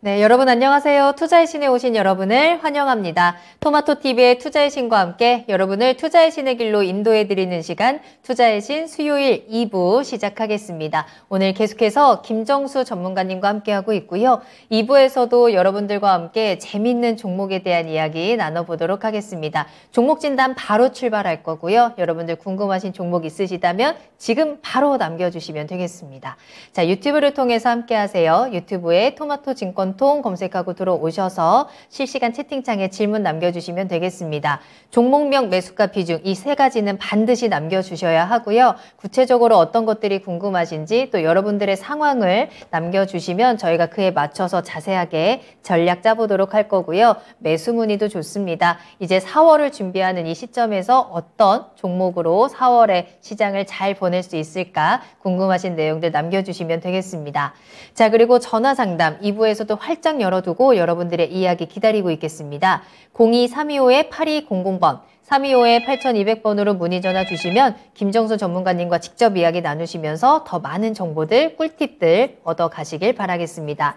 네, 여러분 안녕하세요. 투자의 신에 오신 여러분을 환영합니다. 토마토TV의 투자의 신과 함께 여러분을 투자의 신의 길로 인도해드리는 시간 투자의 신 수요일 2부 시작하겠습니다. 오늘 계속해서 김정수 전문가님과 함께하고 있고요. 2부에서도 여러분들과 함께 재미있는 종목에 대한 이야기 나눠보도록 하겠습니다. 종목 진단 바로 출발할 거고요. 여러분들 궁금하신 종목 있으시다면 지금 바로 남겨주시면 되겠습니다. 자, 유튜브를 통해서 함께하세요. 유튜브에 토마토 증권 통 검색하고 들어오셔서 실시간 채팅창에 질문 남겨주시면 되겠습니다. 종목명, 매수가 비중 이 세 가지는 반드시 남겨주셔야 하고요. 구체적으로 어떤 것들이 궁금하신지 또 여러분들의 상황을 남겨주시면 저희가 그에 맞춰서 자세하게 전략 짜보도록 할 거고요. 매수 문의도 좋습니다. 이제 4월을 준비하는 이 시점에서 어떤 종목으로 4월에 시장을 잘 보낼 수 있을까 궁금하신 내용들 남겨주시면 되겠습니다. 자, 그리고 전화 상담 2부에서도 활짝 열어두고 여러분들의 이야기 기다리고 있겠습니다. 02-325-8200번, 325-8200번으로 문의 전화 주시면 김정수 전문가님과 직접 이야기 나누시면서 더 많은 정보들, 꿀팁들 얻어 가시길 바라겠습니다.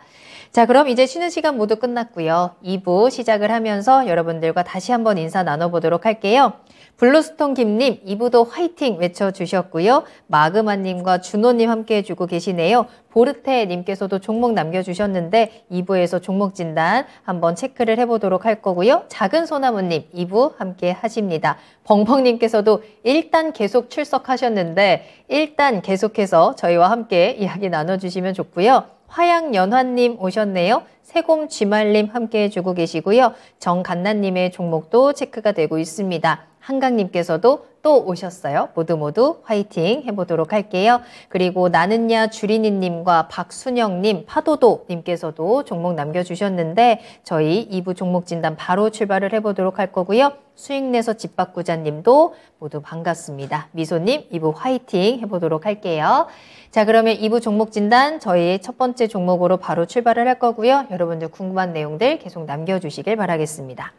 자, 그럼 이제 쉬는 시간 모두 끝났고요. 2부 시작을 하면서 여러분들과 다시 한번 인사 나눠보도록 할게요. 블루스톤 김님, 2부도 화이팅 외쳐주셨고요. 마그마님과 준호님 함께 해주고 계시네요. 보르테님께서도 종목 남겨주셨는데 2부에서 종목 진단 한번 체크를 해보도록 할 거고요. 작은 소나무님 2부 함께 하십니다. 벙벙님께서도 일단 계속 출석하셨는데 일단 계속해서 저희와 함께 이야기 나눠주시면 좋고요. 화양연화님 오셨네요. 세곰쥐말님 함께 해주고 계시고요. 정간나님의 종목도 체크가 되고 있습니다. 한강님께서도 또 오셨어요. 모두 화이팅 해보도록 할게요. 그리고 나는야 주리니님과 박순영님, 파도도님께서도 종목 남겨주셨는데 저희 2부 종목 진단 바로 출발을 해보도록 할 거고요. 수익내서 집바꾸자님도 모두 반갑습니다. 미소님 2부 화이팅 해보도록 할게요. 자, 그러면 2부 종목 진단 저희 첫 번째 종목으로 바로 출발을 할 거고요. 여러분들 궁금한 내용들 계속 남겨주시길 바라겠습니다.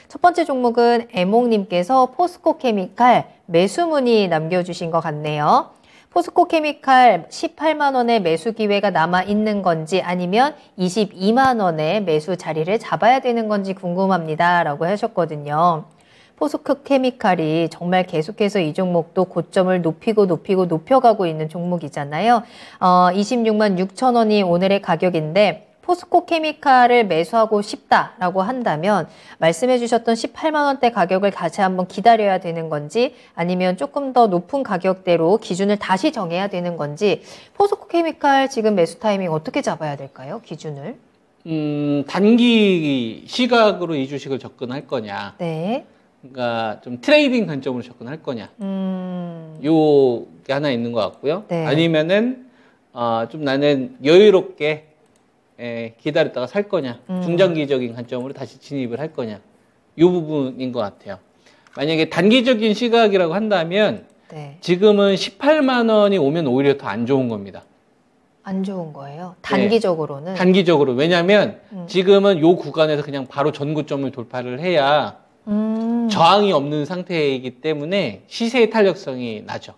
첫 번째 종목은 애몽님께서 포스코케미칼 매수 문의 남겨주신 것 같네요. 포스코케미칼 18만 원의 매수 기회가 남아 있는 건지 아니면 22만 원의 매수 자리를 잡아야 되는 건지 궁금합니다. 라고 하셨거든요. 포스코케미칼이 정말 계속해서 이 종목도 고점을 높여가고 있는 종목이잖아요. 26만 6천 원이 오늘의 가격인데 포스코케미칼을 매수하고 싶다라고 한다면 말씀해 주셨던 18만 원대 가격을 다시 한번 기다려야 되는 건지 아니면 조금 더 높은 가격대로 기준을 다시 정해야 되는 건지 포스코케미칼 지금 매수 타이밍 어떻게 잡아야 될까요? 기준을? 단기 시각으로 이 주식을 접근할 거냐. 네. 그러니까 좀 트레이딩 관점으로 접근할 거냐. 요게 하나 있는 것 같고요. 네. 아니면은 좀 나는 여유롭게 기다렸다가 살 거냐, 중장기적인 관점으로 다시 진입을 할 거냐, 이 부분인 것 같아요. 만약에 단기적인 시각이라고 한다면 네. 지금은 18만 원이 오면 오히려 더 안 좋은 겁니다. 안 좋은 거예요? 단기적으로는? 네, 단기적으로. 왜냐하면 지금은 요 구간에서 그냥 바로 전고점을 돌파를 해야 저항이 없는 상태이기 때문에 시세의 탄력성이 나죠.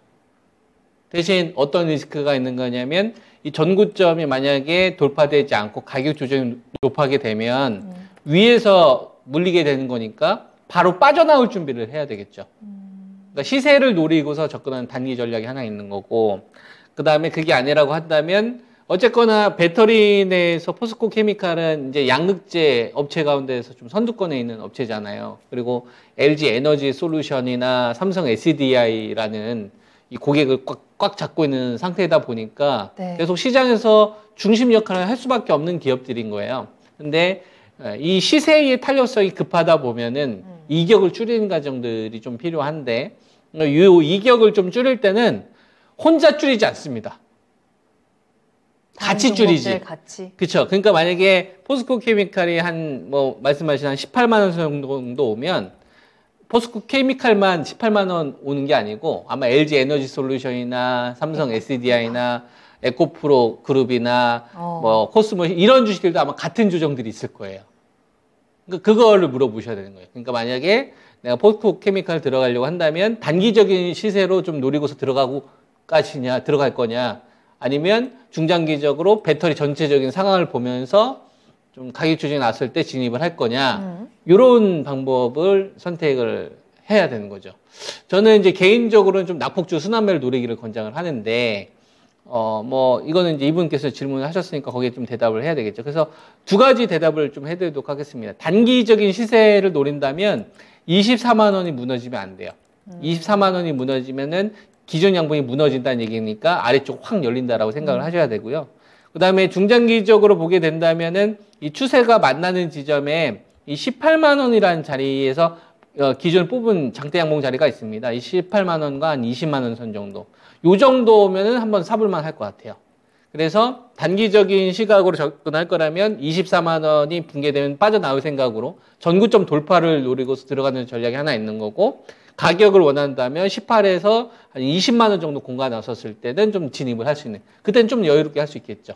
대신 어떤 리스크가 있는 거냐면 이 전고점이 만약에 돌파되지 않고 가격 조정이 높게 되면 위에서 물리게 되는 거니까 바로 빠져나올 준비를 해야 되겠죠. 그러니까 시세를 노리고서 접근하는 단기 전략이 하나 있는 거고, 그 다음에 그게 아니라고 한다면 어쨌거나 배터리 내에서 포스코케미칼은 이제 양극재 업체 가운데에서 좀 선두권에 있는 업체잖아요. 그리고 LG 에너지 솔루션이나 삼성 SDI라는 이 고객을 꽉 잡고 있는 상태이다 보니까 네. 계속 시장에서 중심 역할을 할 수밖에 없는 기업들인 거예요. 근데 이 시세의 탄력성이 급하다 보면은 이격을 줄이는 과정들이 좀 필요한데 이 이격을 좀 줄일 때는 혼자 줄이지 않습니다. 같이 줄이지. 그렇죠. 그러니까 만약에 포스코케미칼이 말씀하신 한 18만 원 정도 오면 포스코케미칼만 18만 원 오는 게 아니고 아마 LG 에너지 솔루션이나 삼성 SDI나 에코프로 그룹이나 코스모 이런 주식들도 아마 같은 조정들이 있을 거예요. 그러니까 그거를 물어보셔야 되는 거예요. 그러니까 만약에 내가 포스코케미칼 들어가려고 한다면 단기적인 시세로 좀 노리고서 들어갈 거냐 아니면 중장기적으로 배터리 전체적인 상황을 보면서 좀 가격 조정이 났을 때 진입을 할 거냐, 이런 방법을 선택을 해야 되는 거죠. 저는 이제 개인적으로는 좀 낙폭주 순환매를 노리기를 권장을 하는데, 뭐, 이거는 이제 이분께서 질문을 하셨으니까 거기에 좀 대답을 해야 되겠죠. 그래서 두 가지 대답을 좀 해드리도록 하겠습니다. 단기적인 시세를 노린다면 24만 원이 무너지면 안 돼요. 24만 원이 무너지면은 기존 양봉이 무너진다는 얘기니까 아래쪽 확 열린다라고 생각을 하셔야 되고요. 그 다음에 중장기적으로 보게 된다면은 이 추세가 만나는 지점에 이 18만 원이라는 자리에서 기존 뽑은 장대 양봉 자리가 있습니다. 이 18만 원과 한 20만 원 선 정도. 요 정도면은 한번 사볼만 할 것 같아요. 그래서 단기적인 시각으로 접근할 거라면 24만 원이 붕괴되면 빠져나올 생각으로 전구점 돌파를 노리고 들어가는 전략이 하나 있는 거고, 가격을 원한다면 18에서 한 20만 원 정도 공간 나섰을 때는 좀 진입을 할 수 있는, 그때는 좀 여유롭게 할 수 있겠죠.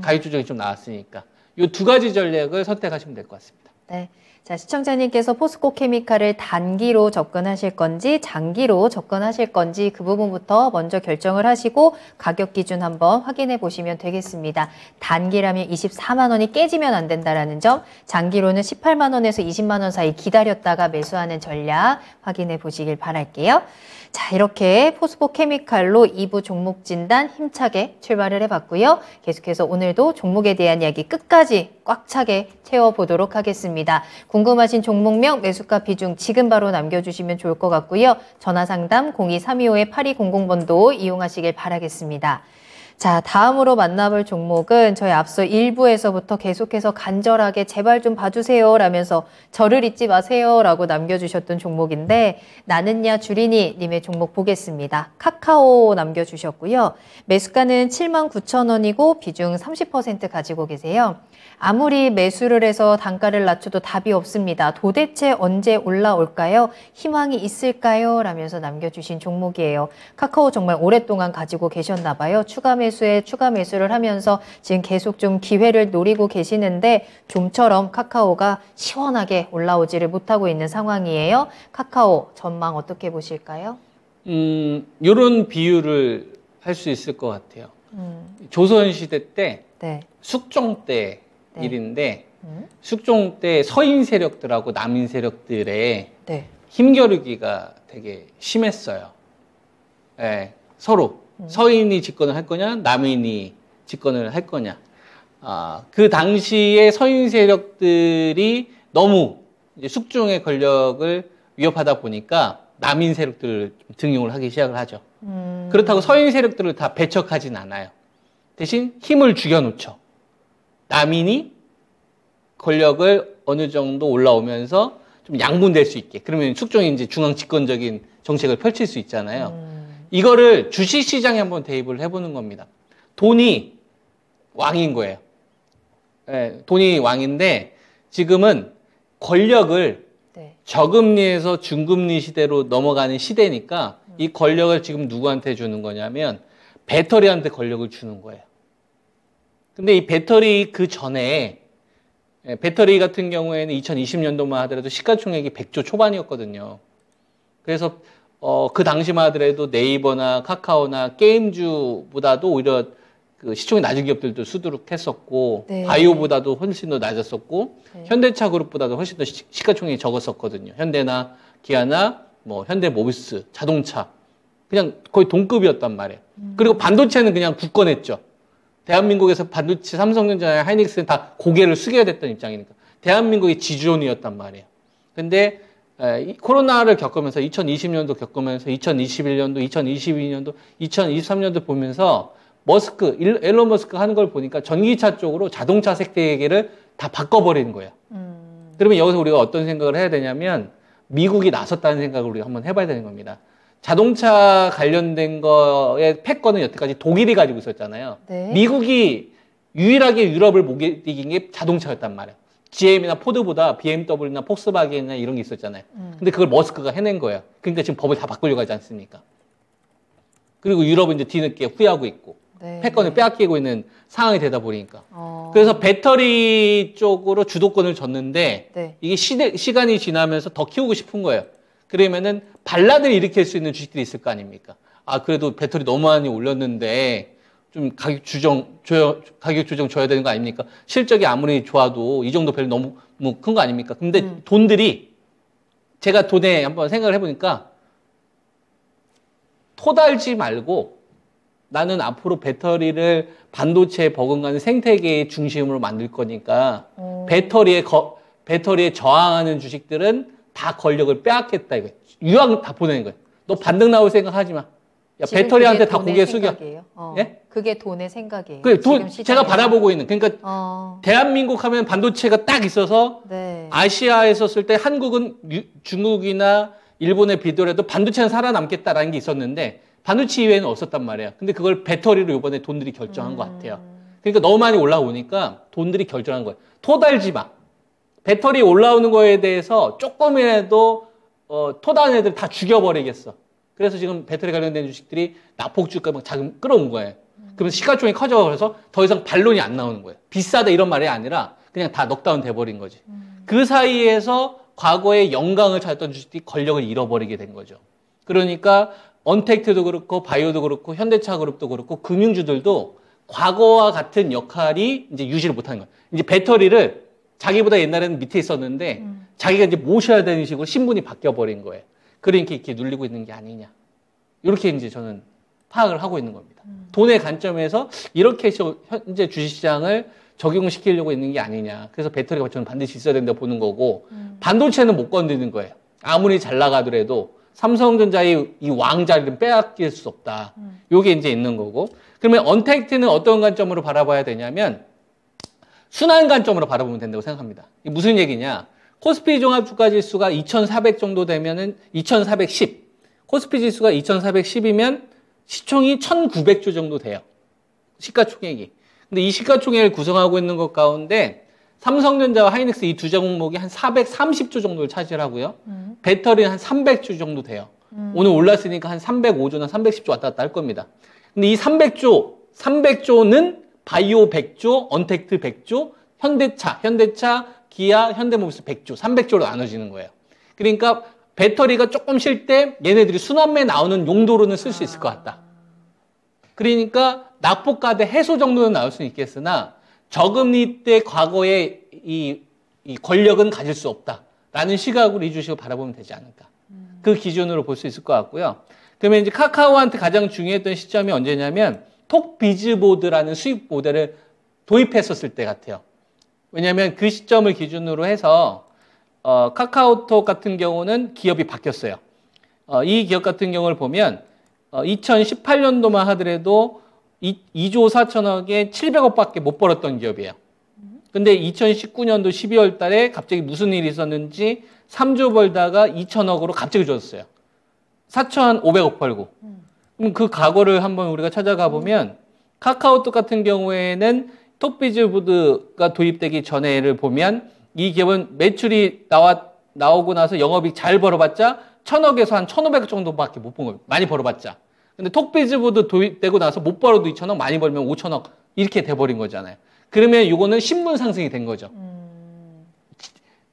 가격 조정이 좀 나왔으니까. 이 두 가지 전략을 선택하시면 될 것 같습니다. 네. 자, 시청자님께서 포스코 케미칼을 단기로 접근하실 건지 장기로 접근하실 건지 그 부분부터 먼저 결정을 하시고 가격 기준 한번 확인해 보시면 되겠습니다. 단기라면 24만 원이 깨지면 안 된다라는 점, 장기로는 18만 원에서 20만 원 사이 기다렸다가 매수하는 전략 확인해 보시길 바랄게요. 자, 이렇게 포스코 케미칼로 2부 종목 진단 힘차게 출발을 해봤고요. 계속해서 오늘도 종목에 대한 이야기 끝까지 꽉 차게 채워보도록 하겠습니다. 궁금하신 종목명, 매수가 비중 지금 바로 남겨주시면 좋을 것 같고요. 전화상담 02-325-8200번도 이용하시길 바라겠습니다. 자, 다음으로 만나볼 종목은 저희 앞서 1부에서부터 계속해서 간절하게 제발 좀 봐주세요 라면서 저를 잊지 마세요 라고 남겨주셨던 종목인데, 나는야 주리니 님의 종목 보겠습니다. 카카오 남겨주셨고요. 매수가는 79,000원이고 비중 30% 가지고 계세요. 아무리 매수를 해서 단가를 낮춰도 답이 없습니다. 도대체 언제 올라올까요? 희망이 있을까요? 라면서 남겨주신 종목이에요. 카카오 정말 오랫동안 가지고 계셨나 봐요. 추가 매수에 추가 매수를 하면서 지금 계속 좀 기회를 노리고 계시는데 좀처럼 카카오가 시원하게 올라오지를 못하고 있는 상황이에요. 카카오 전망 어떻게 보실까요? 이런 비유를 할 수 있을 것 같아요. 조선시대 때 네. 숙종 때 네. 일인데, 숙종 때 서인 세력들하고 남인 세력들의 네. 힘겨루기가 되게 심했어요. 네, 서로 서인이 집권을 할 거냐, 남인이 집권을 할 거냐. 그 당시에 서인 세력들이 너무 이제 숙종의 권력을 위협하다 보니까 남인 세력들을 등용을 하기 시작을 하죠. 그렇다고 서인 세력들을 다 배척하진 않아요. 대신 힘을 죽여놓죠. 남인이 권력을 어느 정도 올라오면서 좀 양분될 수 있게. 그러면 숙종이 이제 중앙 집권적인 정책을 펼칠 수 있잖아요. 이거를 주식시장에 한번 대입을 해보는 겁니다. 돈이 왕인 거예요. 네, 돈이 왕인데 지금은 권력을 네. 저금리에서 중금리 시대로 넘어가는 시대니까 이 권력을 지금 누구한테 주는 거냐면 배터리한테 권력을 주는 거예요. 근데 이 배터리 그 전에, 배터리 같은 경우에는 2020년도만 하더라도 시가총액이 100조 초반이었거든요. 그래서 그 당시만 하더라도 네이버나 카카오나 게임주보다도 오히려 그 시총이 낮은 기업들도 수두룩했었고, 네. 바이오보다도 훨씬 더 낮았었고, 네. 현대차 그룹보다도 훨씬 더 시가총액이 적었었거든요. 현대나 기아나 뭐 현대모비스, 자동차 그냥 거의 동급이었단 말이에요. 그리고 반도체는 그냥 굳건했죠. 대한민국에서 반도체 삼성전자나 하이닉스는 다 고개를 숙여야 됐던 입장이니까 대한민국의 지존이었단 말이에요. 근데 이 코로나를 겪으면서 2020년도 겪으면서 2021년도, 2022년도, 2023년도 보면서 앨런 머스크 하는 걸 보니까 전기차 쪽으로 자동차 생태계를 다 바꿔버리는 거예요. 그러면 여기서 우리가 어떤 생각을 해야 되냐면 미국이 나섰다는 생각을 우리가 한번 해봐야 되는 겁니다. 자동차 관련된 거의 패권은 여태까지 독일이 가지고 있었잖아요. 네. 미국이 유일하게 유럽을 못 이긴 게 자동차였단 말이에요. GM이나 포드보다 BMW나 폭스바겐이나 이런 게 있었잖아요. 근데 그걸 머스크가 해낸 거예요. 그러니까 지금 법을 다 바꾸려고 하지 않습니까? 그리고 유럽은 이제 뒤늦게 후회하고 있고 네. 패권을 빼앗기고 있는 상황이 되다 보니까. 그래서 배터리 쪽으로 주도권을 줬는데 네. 이게 시간이 지나면서 더 키우고 싶은 거예요. 그러면은 반란을 일으킬 수 있는 주식들이 있을 거 아닙니까? 그래도 배터리 너무 많이 올렸는데 좀 가격 조정 줘야 되는 거 아닙니까? 실적이 아무리 좋아도 이 정도 밸류 너무 큰 거 아닙니까? 근데 돈들이 제가 돈에 한번 생각을 해보니까 토달지 말고 나는 앞으로 배터리를 반도체에 버금가는 생태계의 중심으로 만들 거니까 배터리에 저항하는 주식들은 다 권력을 빼앗겠다 이거. 유황 다 보내는 거예요. 너 반등 나올 생각하지 마. 야, 배터리한테 다 고개 숙여. 예? 그게 돈의 생각이에요. 제가 바라보고 있는. 그러니까 대한민국 하면 반도체가 딱 있어서 네. 아시아에 있었을 때 한국은 중국이나 일본에 비교해도 반도체는 살아남겠다라는 게 있었는데 반도체 이외에는 없었단 말이에요. 근데 그걸 배터리로 이번에 돈들이 결정한 것 같아요. 그러니까 너무 많이 올라오니까 돈들이 결정한 거예요. 토달지 마. 배터리 올라오는 거에 대해서 조금이라도 토다는 애들 다 죽여버리겠어. 그래서 지금 배터리 관련된 주식들이 낙폭주가 막 자금 끌어온 거예요. 그러면 시가총이 커져서 더 이상 반론이 안 나오는 거예요. 비싸다 이런 말이 아니라 그냥 다 넉다운 돼버린 거지. 그 사이에서 과거에 영광을 찾았던 주식들이 권력을 잃어버리게 된 거죠. 그러니까 언택트도 그렇고 바이오도 그렇고 현대차 그룹도 그렇고 금융주들도 과거와 같은 역할이 이제 유지를 못하는 거예요. 이제 배터리를 자기보다 옛날에는 밑에 있었는데 자기가 이제 모셔야 되는 식으로 신분이 바뀌어버린 거예요. 그러니까 이렇게 눌리고 있는 게 아니냐. 이렇게 이제 저는 파악을 하고 있는 겁니다. 돈의 관점에서 이렇게 해서 현재 주식시장을 적용시키려고 있는 게 아니냐. 그래서 배터리가 저는 반드시 있어야 된다고 보는 거고 반도체는 못 건드리는 거예요. 아무리 잘 나가더라도 삼성전자의 이 왕자리는 빼앗길 수 없다. 요게 이제 있는 거고. 그러면 언택트는 어떤 관점으로 바라봐야 되냐면 순환 관점으로 바라보면 된다고 생각합니다. 이게 무슨 얘기냐? 코스피 종합주가지수가 2,400 정도 되면은 2,410. 코스피 지수가 2,410이면 시총이 1,900조 정도 돼요. 시가총액이. 근데 이 시가총액을 구성하고 있는 것 가운데 삼성전자와 하이닉스 이 두 종목이 한 430조 정도를 차지하고요. 배터리는 한 300조 정도 돼요. 오늘 올랐으니까 한 305조나 310조 왔다 갔다 할 겁니다. 근데 이 300조는 바이오 100조, 언택트 100조, 현대차, 기아, 현대모비스 100조, 300조로 나눠지는 거예요. 그러니까 배터리가 조금 쉴 때 얘네들이 순환매에 나오는 용도로는 쓸 수 있을 것 같다. 그러니까 낙폭과대 해소 정도는 나올 수는 있겠으나 저금리 때 과거에 이 권력은 가질 수 없다라는 시각으로 이 주식을 바라보면 되지 않을까. 그 기준으로 볼 수 있을 것 같고요. 그러면 이제 카카오한테 가장 중요했던 시점이 언제냐면 톡비즈보드라는 수익 모델을 도입했었을 때 같아요. 왜냐하면 그 시점을 기준으로 해서 카카오톡 같은 경우는 기업이 바뀌었어요. 이 기업 같은 경우를 보면 2018년도만 하더라도 2조 4천억에 700억밖에 못 벌었던 기업이에요. 근데 2019년도 12월 달에 갑자기 무슨 일이 있었는지 3조 벌다가 2천억으로 갑자기 줄었어요. 4,500억 벌고. 그럼 그 과거를 한번 우리가 찾아가 보면 카카오톡 같은 경우에는 톡비즈보드가 도입되기 전에를 보면 이 기업은 매출이 나오고 나서 영업이익 잘 벌어봤자 1,000억에서 한 1,500억 정도밖에 못 본 거예요. 많이 벌어봤자. 근데 톡비즈보드 도입되고 나서 못 벌어도 2,000억, 많이 벌면 5,000억 이렇게 돼버린 거잖아요. 그러면 이거는 신분 상승이 된 거죠.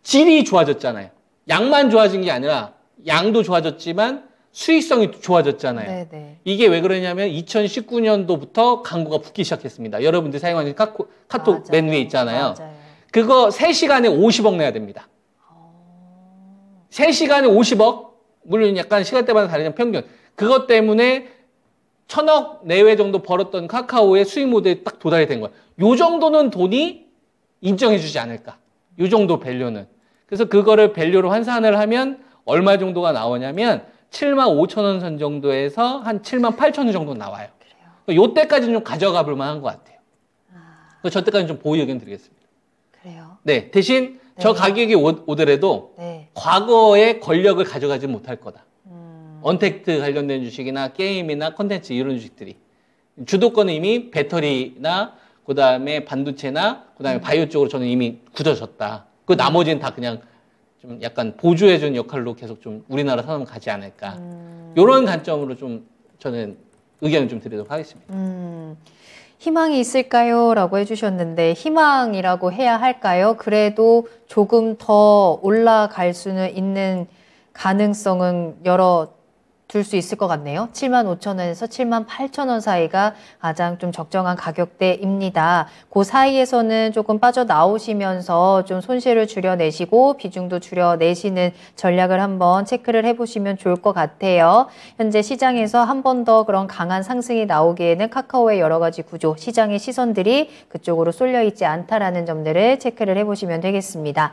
질이 좋아졌잖아요. 양만 좋아진 게 아니라 양도 좋아졌지만 수익성이 좋아졌잖아요. 네네. 이게 왜 그러냐면 2019년도부터 광고가 붙기 시작했습니다. 여러분들 사용하는 카톡 맨 위에 있잖아요. 맞아요. 그거 3시간에 50억 내야 됩니다. 3시간에 50억? 물론 약간 시간대마다 다르지만 평균. 그것 때문에 1,000억 내외 정도 벌었던 카카오의 수익 모델에 딱 도달이 된 거예요. 요 정도는 돈이 인정해주지 않을까. 요 정도 밸류는. 그래서 그거를 밸류로 환산을 하면 얼마 정도가 나오냐면 75,000원 선 정도에서 한 78,000원 정도 나와요. 그래요. 요 때까지는 좀 가져가 볼 만한 것 같아요. 저 때까지는 좀 보유 의견 드리겠습니다. 그래요. 네. 대신 저 가격이 오더라도 과거의 권력을 가져가지 못할 거다. 언택트 관련된 주식이나 게임이나 콘텐츠 이런 주식들이. 주도권은 이미 배터리나 그다음에 반도체나 그다음에 바이오 쪽으로 저는 이미 굳어졌다. 그 나머지는 다 그냥 좀 약간 보조해준 역할로 계속 좀 우리나라 산업은 가지 않을까. 이런 관점으로 좀 저는 의견을 좀 드리도록 하겠습니다. 희망이 있을까요? 라고 해주셨는데 희망이라고 해야 할까요? 그래도 조금 더 올라갈 수는 있는 가능성은 둘 수 있을 것 같네요. 75,000원에서 78,000원 사이가 가장 좀 적정한 가격대입니다. 그 사이에서는 조금 빠져나오시면서 좀 손실을 줄여내시고 비중도 줄여내시는 전략을 한번 체크를 해보시면 좋을 것 같아요. 현재 시장에서 한 번 더 그런 강한 상승이 나오기에는 카카오의 여러 가지 구조, 시장의 시선들이 그쪽으로 쏠려 있지 않다라는 점들을 체크를 해보시면 되겠습니다.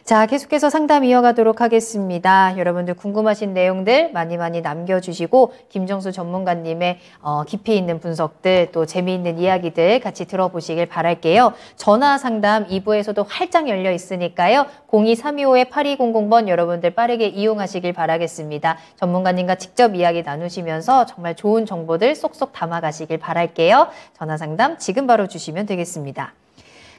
자, 계속해서 상담 이어가도록 하겠습니다. 여러분들 궁금하신 내용들 많이 남겨주시고 김정수 전문가님의 깊이 있는 분석들 또 재미있는 이야기들 같이 들어보시길 바랄게요. 전화 상담 2부에서도 활짝 열려 있으니까요. 02-325-8200번 여러분들 빠르게 이용하시길 바라겠습니다. 전문가님과 직접 이야기 나누시면서 정말 좋은 정보들 쏙쏙 담아가시길 바랄게요. 전화 상담 지금 바로 주시면 되겠습니다.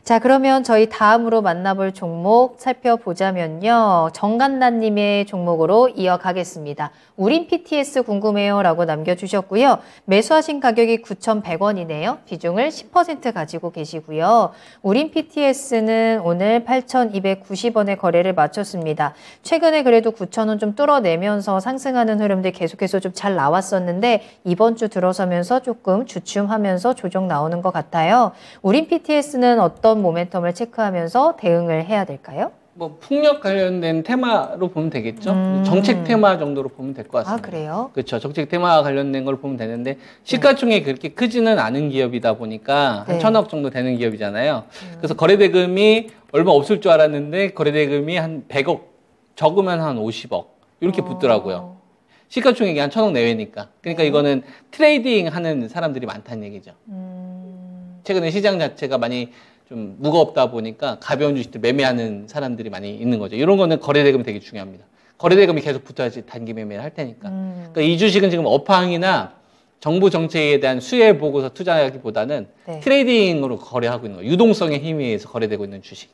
자, 그러면 저희 다음으로 만나볼 종목 살펴보자면요. 정간나님의 종목으로 이어가겠습니다. 우린 PTS 궁금해요 라고 남겨주셨고요. 매수하신 가격이 9,100원이네요. 비중을 10% 가지고 계시고요. 우린 PTS는 오늘 8,290원에 거래를 마쳤습니다. 최근에 그래도 9,000원 좀 뚫어내면서 상승하는 흐름들 계속해서 좀 잘 나왔었는데 이번 주 들어서면서 조금 주춤하면서 조정 나오는 것 같아요. 우린 PTS는 어떤 모멘텀을 체크하면서 대응을 해야 될까요? 뭐 풍력 관련된 테마로 보면 되겠죠. 정책 테마 정도로 보면 될 것 같습니다. 아, 그래요? 그렇죠. 정책 테마 관련된 걸 보면 되는데 시가총액이 그렇게 크지는 않은 기업이다 보니까 한 1,000억 정도 되는 기업이잖아요. 그래서 거래대금이 얼마 없을 줄 알았는데 거래대금이 한 100억, 적으면 한 50억 이렇게 붙더라고요. 시가총액이 한 1,000억 내외니까. 그러니까 이거는 트레이딩 하는 사람들이 많다는 얘기죠. 최근에 시장 자체가 많이 좀 무겁다 보니까 가벼운 주식들 매매하는 사람들이 많이 있는 거죠. 이런 거는 거래대금이 되게 중요합니다. 거래대금이 계속 붙어야지 단기 매매를 할 테니까. 그러니까 이 주식은 지금 업황이나 정부 정책에 대한 수혜 보고서 투자하기보다는 네. 트레이딩으로 거래하고 있는 거예요. 유동성의 힘에 의해서 거래되고 있는 주식.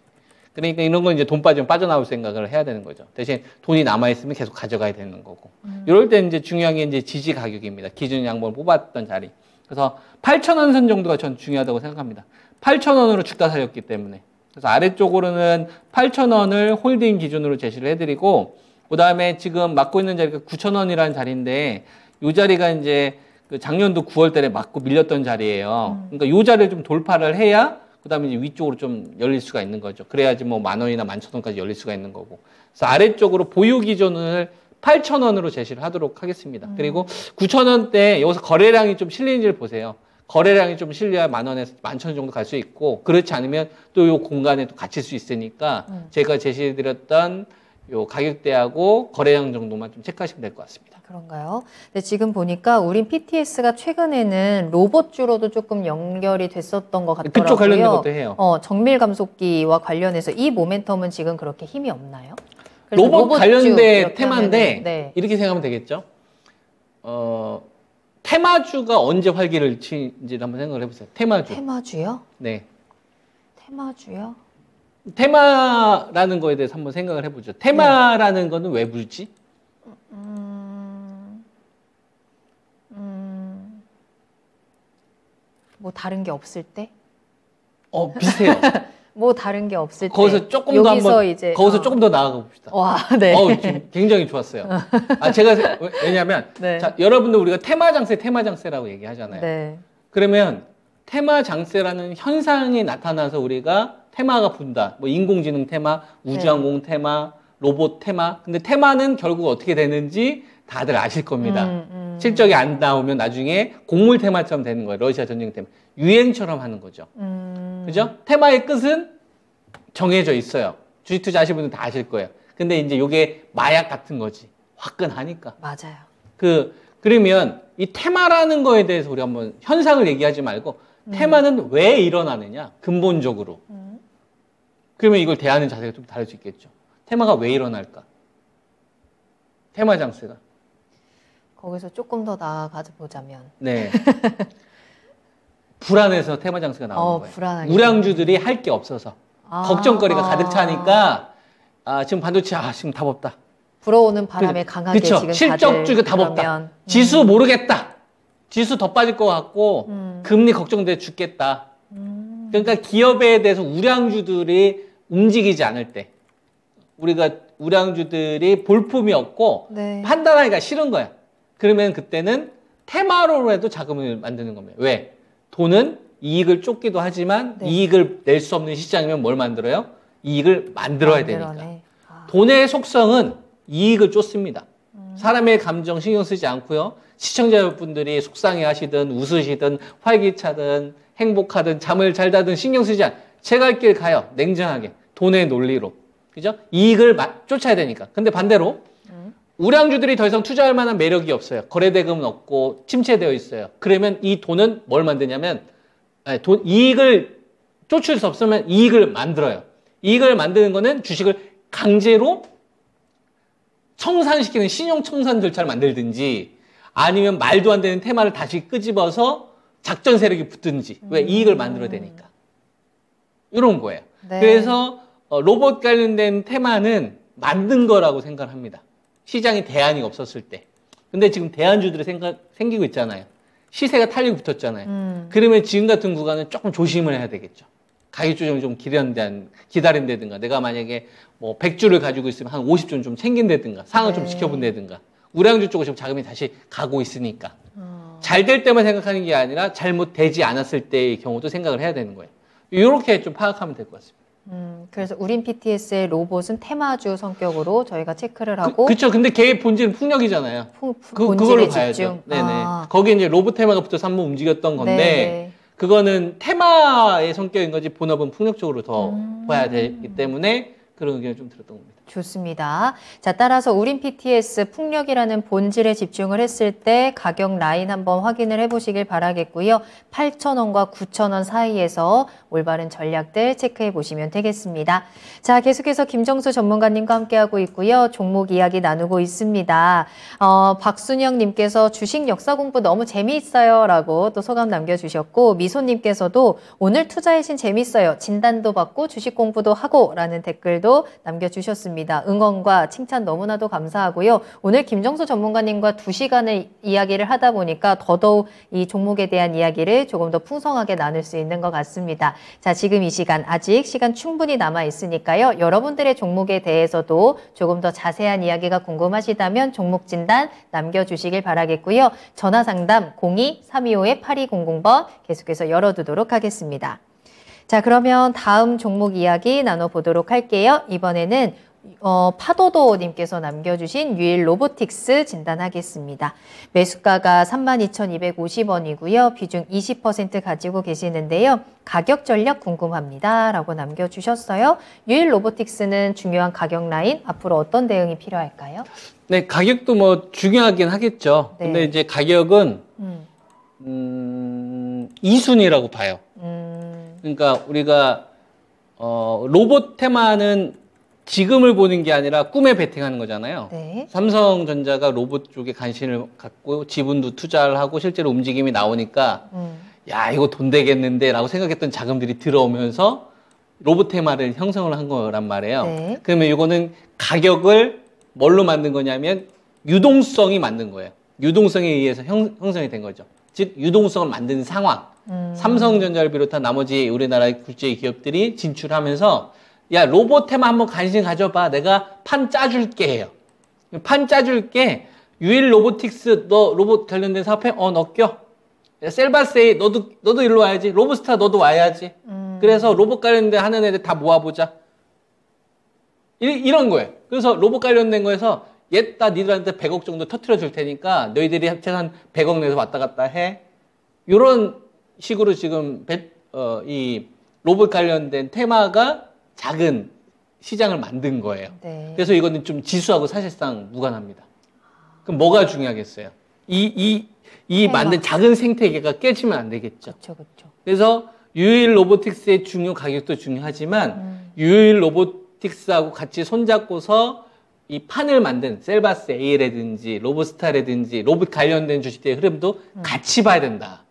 그러니까 이런 건 이제 돈 빠지면 빠져나올 생각을 해야 되는 거죠. 대신 돈이 남아있으면 계속 가져가야 되는 거고. 이럴 때 이제 중요한 게 이제 지지 가격입니다. 기준 양봉을 뽑았던 자리. 그래서 8,000원 선 정도가 전 중요하다고 생각합니다. 8,000원으로 죽다 살렸기 때문에. 그래서 아래쪽으로는 8,000원을 홀딩 기준으로 제시를 해드리고, 그 다음에 지금 맞고 있는 자리가 9,000원이라는 자리인데, 이 자리가 이제 그 작년도 9월 달에 맞고 밀렸던 자리예요. 그러니까 이 자리를 좀 돌파를 해야, 그 다음에 이제 위쪽으로 좀 열릴 수가 있는 거죠. 그래야지 뭐 10,000원이나 11,000원까지 열릴 수가 있는 거고. 그래서 아래쪽으로 보유 기준을 8,000원으로 제시를 하도록 하겠습니다. 그리고 9,000원대 여기서 거래량이 좀 실리는지를 보세요. 거래량이 좀 실려야 10,000원에서 11,000원 정도 갈 수 있고, 그렇지 않으면 또 요 공간에 또 갇힐 수 있으니까 제가 제시해드렸던 요 가격대하고 거래량 정도만 좀 체크하시면 될 것 같습니다. 그런가요? 근데 지금 보니까 우린 PTS가 최근에는 로봇주로도 조금 연결이 됐었던 것 같더라고요. 그쪽 관련된 것도 해요. 정밀 감속기와 관련해서 이 모멘텀은 지금 그렇게 힘이 없나요? 로봇 관련된 테마인데 하면은, 네. 이렇게 생각하면 되겠죠. 테마주가 언제 활기를 치는지를 한번 생각을 해보세요. 테마주. 테마주요? 네. 테마주요? 테마라는 거에 대해서 한번 생각을 해보죠. 테마라는 거는 왜 불지? 뭐 다른 게 없을 때? 비슷해요. 뭐 다른 게 없을 때. 거기서 조금 더 한번 이제, 거기서 조금 더 나아가 봅시다. 와, 네. 지금 굉장히 좋았어요. 제가 왜냐하면 네. 자, 여러분들 우리가 테마 장세라고 얘기하잖아요. 네. 그러면 테마 장세라는 현상이 나타나서 우리가 테마가 분다. 뭐 인공지능 테마, 우주항공 테마, 로봇 테마. 근데 테마는 결국 어떻게 되는지 다들 아실 겁니다. 실적이 안 나오면 나중에 곡물 테마처럼 되는 거예요. 러시아 전쟁 테마. 유행처럼 하는 거죠. 그죠? 테마의 끝은 정해져 있어요. 주식 투자 하시는 분들 다 아실 거예요. 근데 이제 이게 마약 같은 거지. 화끈하니까. 맞아요. 그러면 이 테마라는 거에 대해서 우리 한번 현상을 얘기하지 말고 테마는 왜 일어나느냐? 근본적으로. 그러면 이걸 대하는 자세가 좀 다를 수 있겠죠. 테마가 왜 일어날까? 테마 장세가. 거기서 조금 더 나아가 보자면. 네. 불안해서 테마 장세가 나오는 거예요. 불안하게. 우량주들이 할 게 없어서. 걱정거리가 가득 차니까 지금 반도체 지금 답 없다. 불어오는 바람에 강하게 그쵸? 지금 실적주 이거 답 없다. 지수 모르겠다. 지수 더 빠질 것 같고 금리 걱정돼 죽겠다. 그러니까 기업에 대해서 우량주들이 움직이지 않을 때 우리가 우량주들이 볼품이 없고 네. 판단하기가 싫은 거야. 그러면 그때는 테마로라도 자금을 만드는 겁니다. 왜? 돈은 이익을 쫓기도 하지만 네. 이익을 낼 수 없는 시장이면 뭘 만들어요? 이익을 만들어야 되니까. 아. 돈의 속성은 이익을 쫓습니다. 사람의 감정 신경 쓰지 않고요. 시청자분들이 속상해 하시든 웃으시든 활기차든 행복하든 잠을 잘 자든 신경 쓰지 않. 제 갈 길 가요. 냉정하게. 돈의 논리로. 그죠? 이익을 쫓아야 되니까. 근데 반대로 우량주들이 더 이상 투자할 만한 매력이 없어요. 거래대금은 없고 침체되어 있어요. 그러면 이 돈은 뭘 만드냐면 이익을 쫓을 수 없으면 이익을 만들어요. 이익을 만드는 거는 주식을 강제로 청산시키는 신용 청산 절차를 만들든지 아니면 말도 안 되는 테마를 다시 끄집어서 작전 세력이 붙든지. 왜? 이익을 만들어야 되니까. 이런 거예요. 네. 그래서 로봇 관련된 테마는 만든 거라고 생각합니다. 시장에 대안이 없었을 때. 근데 지금 대안주들이 생기고 있잖아요. 시세가 탄력이 붙었잖아요. 그러면 지금 같은 구간은 조금 조심을 해야 되겠죠. 가격 조정을 좀 기다린다든가 내가 만약에 뭐 100주를 가지고 있으면 한 50주는 좀 챙긴다든가 상황을 좀 지켜본다든가 우량주 쪽으로 지금 자금이 다시 가고 있으니까 잘 될 때만 생각하는 게 아니라 잘못되지 않았을 때의 경우도 생각을 해야 되는 거예요. 이렇게 좀 파악하면 될 것 같습니다. 그래서 우린 PTS의 로봇은 테마주 성격으로 저희가 체크를 하고 그렇죠. 근데 걔의 본질은 풍력이잖아요. 그걸로 본질에 봐야죠. 집중. 네네. 아. 거기에 이제 로봇 테마가 붙어서 한번 움직였던 건데 네네. 그거는 테마의 성격인 거지 본업은 풍력적으로 더 봐야 되기 때문에 그런 의견을 좀 들었던 겁니다. 좋습니다. 자, 따라서 우린 PTS 풍력이라는 본질에 집중을 했을 때 가격 라인 한번 확인을 해보시길 바라겠고요. 8,000원과 9,000원 사이에서 올바른 전략들 체크해 보시면 되겠습니다. 자, 계속해서 김정수 전문가님과 함께하고 있고요. 종목 이야기 나누고 있습니다. 박순영님께서 주식 역사 공부 너무 재미있어요 라고 또 소감 남겨주셨고 미소님께서도 오늘 투자의 신 재밌어요. 진단도 받고 주식 공부도 하고 라는 댓글도 남겨주셨습니다. 응원과 칭찬 너무나도 감사하고요. 오늘 김정수 전문가님과 2시간을 이야기를 하다 보니까 더더욱 이 종목에 대한 이야기를 조금 더 풍성하게 나눌 수 있는 것 같습니다. 자, 지금 이 시간 아직 시간 충분히 남아 있으니까요. 여러분들의 종목에 대해서도 조금 더 자세한 이야기가 궁금하시다면 종목 진단 남겨주시길 바라겠고요. 전화 상담 02-325-8200번 계속해서 열어두도록 하겠습니다. 자, 그러면 다음 종목 이야기 나눠보도록 할게요. 이번에는 파도도님께서 남겨주신 유일 로보틱스 진단하겠습니다. 매수가가 32,250원이고요. 비중 20% 가지고 계시는데요. 가격 전략 궁금합니다. 라고 남겨주셨어요. 유일 로보틱스는 중요한 가격 라인, 앞으로 어떤 대응이 필요할까요? 네, 가격도 뭐 중요하긴 하겠죠. 네. 근데 이제 가격은 2순위라고 봐요. 그러니까 우리가 로봇 테마는 지금을 보는 게 아니라 꿈에 베팅하는 거잖아요. 네. 삼성전자가 로봇 쪽에 관심을 갖고 지분도 투자를 하고 실제로 움직임이 나오니까 야 이거 돈 되겠는데 라고 생각했던 자금들이 들어오면서 로봇 테마를 형성을 한 거란 말이에요. 네. 그러면 이거는 가격을 뭘로 만든 거냐면 유동성이 만든 거예요. 유동성에 의해서 형성이 된 거죠. 즉 유동성을 만든 상황. 삼성전자를 비롯한 나머지 우리나라의 국제 기업들이 진출하면서 야 로봇 테마 한번 관심 가져봐. 내가 판 짜줄게 해요. 판 짜줄게. 유일 로보틱스 너 로봇 관련된 사업해? 넣겨. 셀바세이 너도 일로 와야지. 로봇스타 너도 와야지. 그래서 로봇 관련된 하는 애들 다 모아보자. 이런 거예요. 그래서 로봇 관련된 거에서 얘다 니들한테 100억 정도 터트려 줄 테니까 너희들이 최소한 100억 내서 왔다 갔다 해. 이런 식으로 지금 이 로봇 관련된 테마가 작은 시장을 만든 거예요. 네. 그래서 이거는 좀 지수하고 사실상 무관합니다. 그럼 뭐가 중요하겠어요? 이 만든 작은 생태계가 깨지면 안 되겠죠. 그렇죠. 그래서 유일 로보틱스의 중요 가격도 중요하지만 유일 로보틱스하고 같이 손잡고서 이 판을 만든 셀바스 A라든지 로보스타라든지 로봇 관련된 주식들의 흐름도 같이 봐야 된다.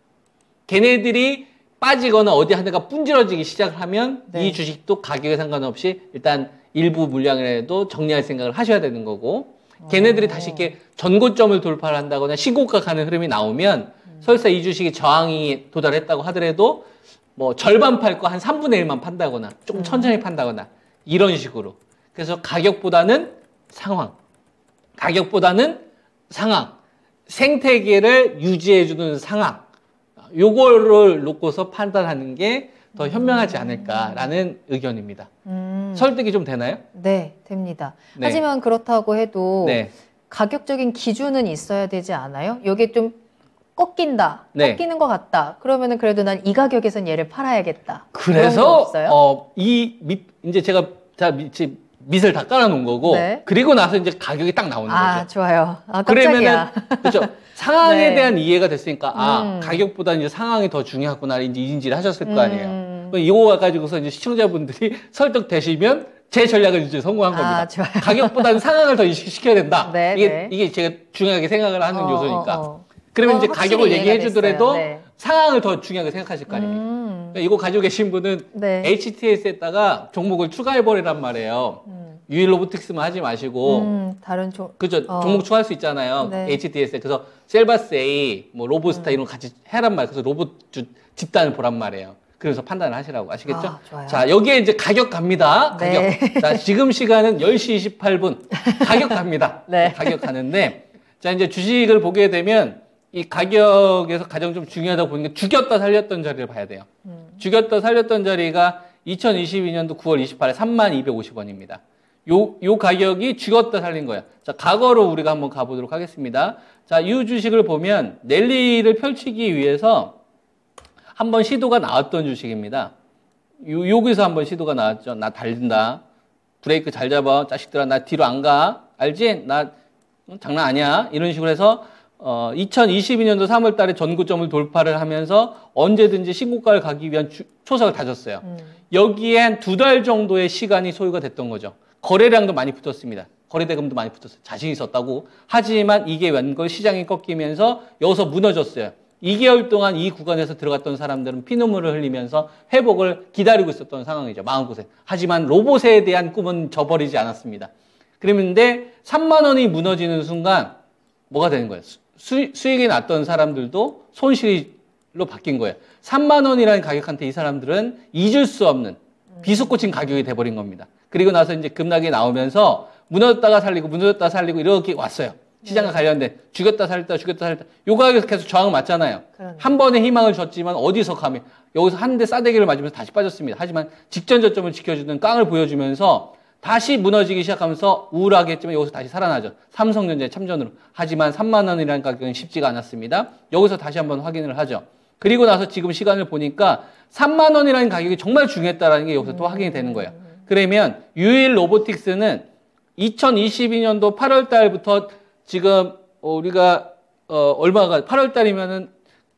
걔네들이 빠지거나 어디 하나가 분질러지기 시작을 하면 네. 이 주식도 가격에 상관없이 일단 일부 물량이라도 정리할 생각을 하셔야 되는 거고 걔네들이 다시 이렇게 전고점을 돌파를 한다거나 신고가 가는 흐름이 나오면 설사 이 주식이 저항이 도달했다고 하더라도 뭐 절반 팔 거 한 3분의 1만 판다거나 조금 천천히 판다거나 이런 식으로. 그래서 가격보다는 상황. 생태계를 유지해주는 상황, 요거를 놓고서 판단하는 게 더 현명하지 않을까라는 의견입니다. 설득이 좀 되나요? 네, 됩니다. 네. 하지만 그렇다고 해도 네. 가격적인 기준은 있어야 되지 않아요? 여기 좀 꺾인다, 네. 꺾이는 것 같다. 그러면은 그래도 난 이 가격에선 얘를 팔아야겠다. 그런 거 그래서 없어요? 이제 제가 밑을 다 깔아놓은 거고, 네. 그리고 나서 이제 가격이 딱 나오는 아, 거죠. 좋아요. 아, 그러면은 깜짝이야. 그렇죠. 상황에 네. 대한 이해가 됐으니까 가격보다 이제 상황이 더 중요하구나 이제 인지를 하셨을 거 아니에요. 이거 가지고서 이제 시청자분들이 설득되시면 제 전략을 이제 성공한 겁니다. 아, 좋아요. 가격보다는 상황을 더 인식시켜야 된다. 네, 이게 네. 이게 제가 중요하게 생각을 하는 요소니까. 그건 그러면 이제 확실히 가격을 이해가 얘기해 주더라도 됐어요. 네. 상황을 더 중요하게 생각하실 거 아닙니까? 그러니까 이거 가지고 계신 분은 네. HTS에다가 종목을 추가해버리란 말이에요. 유일 로보틱스만 하지 마시고 다른 그죠. 종목 추가할 수 있잖아요. 네. HTS에. 그래서 셀바스 A, 뭐 로보스타 이런 거 같이 해란 말이에요. 그래서 로봇 집단을 보란 말이에요. 그래서 판단을 하시라고. 아시겠죠? 아, 좋아요. 자, 여기에 이제 가격 갑니다. 네. 가격. 자, 지금 시간은 10시 28분. 가격 갑니다. 네. 가격 가는데, 자, 이제 주식을 보게 되면 이 가격에서 가장 좀 중요하다고 보는 게 죽였다 살렸던 자리를 봐야 돼요. 죽였다 살렸던 자리가 2022년도 9월 28일 3250원입니다. 요 가격이 죽였다 살린 거예요. 자, 과거로 우리가 한번 가보도록 하겠습니다. 자, 이 주식을 보면 랠리를 펼치기 위해서 한번 시도가 나왔던 주식입니다. 여기서 한번 시도가 나왔죠. 나 달린다. 브레이크 잘 잡아. 자식들아, 나 뒤로 안 가. 알지? 나 장난 아니야. 이런 식으로 해서 2022년도 3월 달에 전고점을 돌파를 하면서 언제든지 신고가를 가기 위한 초석을 다졌어요. 여기에 한 2달 정도의 시간이 소요가 됐던 거죠. 거래량도 많이 붙었습니다. 거래대금도 많이 붙었어요. 자신 있었다고. 하지만 이게 웬걸 시장이 꺾이면서 여기서 무너졌어요. 2개월 동안 이 구간에서 들어갔던 사람들은 피눈물을 흘리면서 회복을 기다리고 있었던 상황이죠. 마음고생. 하지만 로봇에 대한 꿈은 저버리지 않았습니다. 그런데 3만 원이 무너지는 순간 뭐가 되는 거예요? 수익이 났던 사람들도 손실로 바뀐 거예요. 3만 원이라는 가격한테 이 사람들은 잊을 수 없는 비수꽂힌 가격이 돼버린 겁니다. 그리고 나서 이제 급락이 나오면서 무너졌다가 살리고 이렇게 왔어요. 시장과 관련된 죽였다 살렸다 요 가격에서 계속 저항을 맞잖아요. 그러네. 한 번에 희망을 줬지만 어디서 감히 여기서 한 대 싸대기를 맞으면서 다시 빠졌습니다. 하지만 직전 저점을 지켜주는 깡을 보여주면서 다시 무너지기 시작하면서 우울하게 했지만 여기서 다시 살아나죠. 삼성전자의 참전으로. 하지만 3만 원이라는 가격은 쉽지가 않았습니다. 여기서 다시 한번 확인을 하죠. 그리고 나서 지금 시간을 보니까 3만 원이라는 가격이 정말 중요했다라는 게 여기서 또 확인이 되는 거예요. 그러면 유일 로보틱스는 2022년도 8월 달부터 지금 우리가 얼마가 8월 달이면은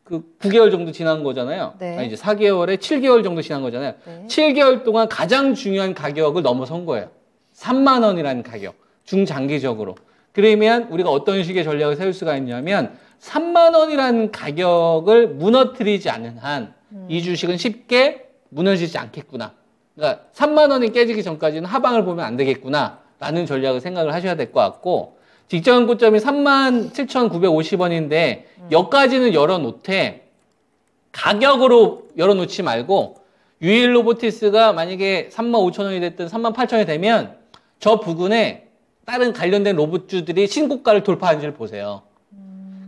그 9개월 정도 지난 거잖아요. 네. 아니, 이제 4개월에 7개월 정도 지난 거잖아요. 네. 7개월 동안 가장 중요한 가격을 넘어선 거예요. 3만 원이라는 가격. 중장기적으로. 그러면 우리가 어떤 식의 전략을 세울 수가 있냐면 3만 원이라는 가격을 무너뜨리지 않는 한 이 주식은 쉽게 무너지지 않겠구나. 그러니까 3만 원이 깨지기 전까지는 하방을 보면 안 되겠구나 라는 전략을 생각을 하셔야 될 것 같고 직전 고점이 37,950원인데 여기까지는 열어놓되 가격으로 열어놓지 말고 유일 로보티스가 만약에 35,000원이 됐든 38,000원이 되면 저 부근에 다른 관련된 로봇주들이 신고가를 도파하는지를 보세요.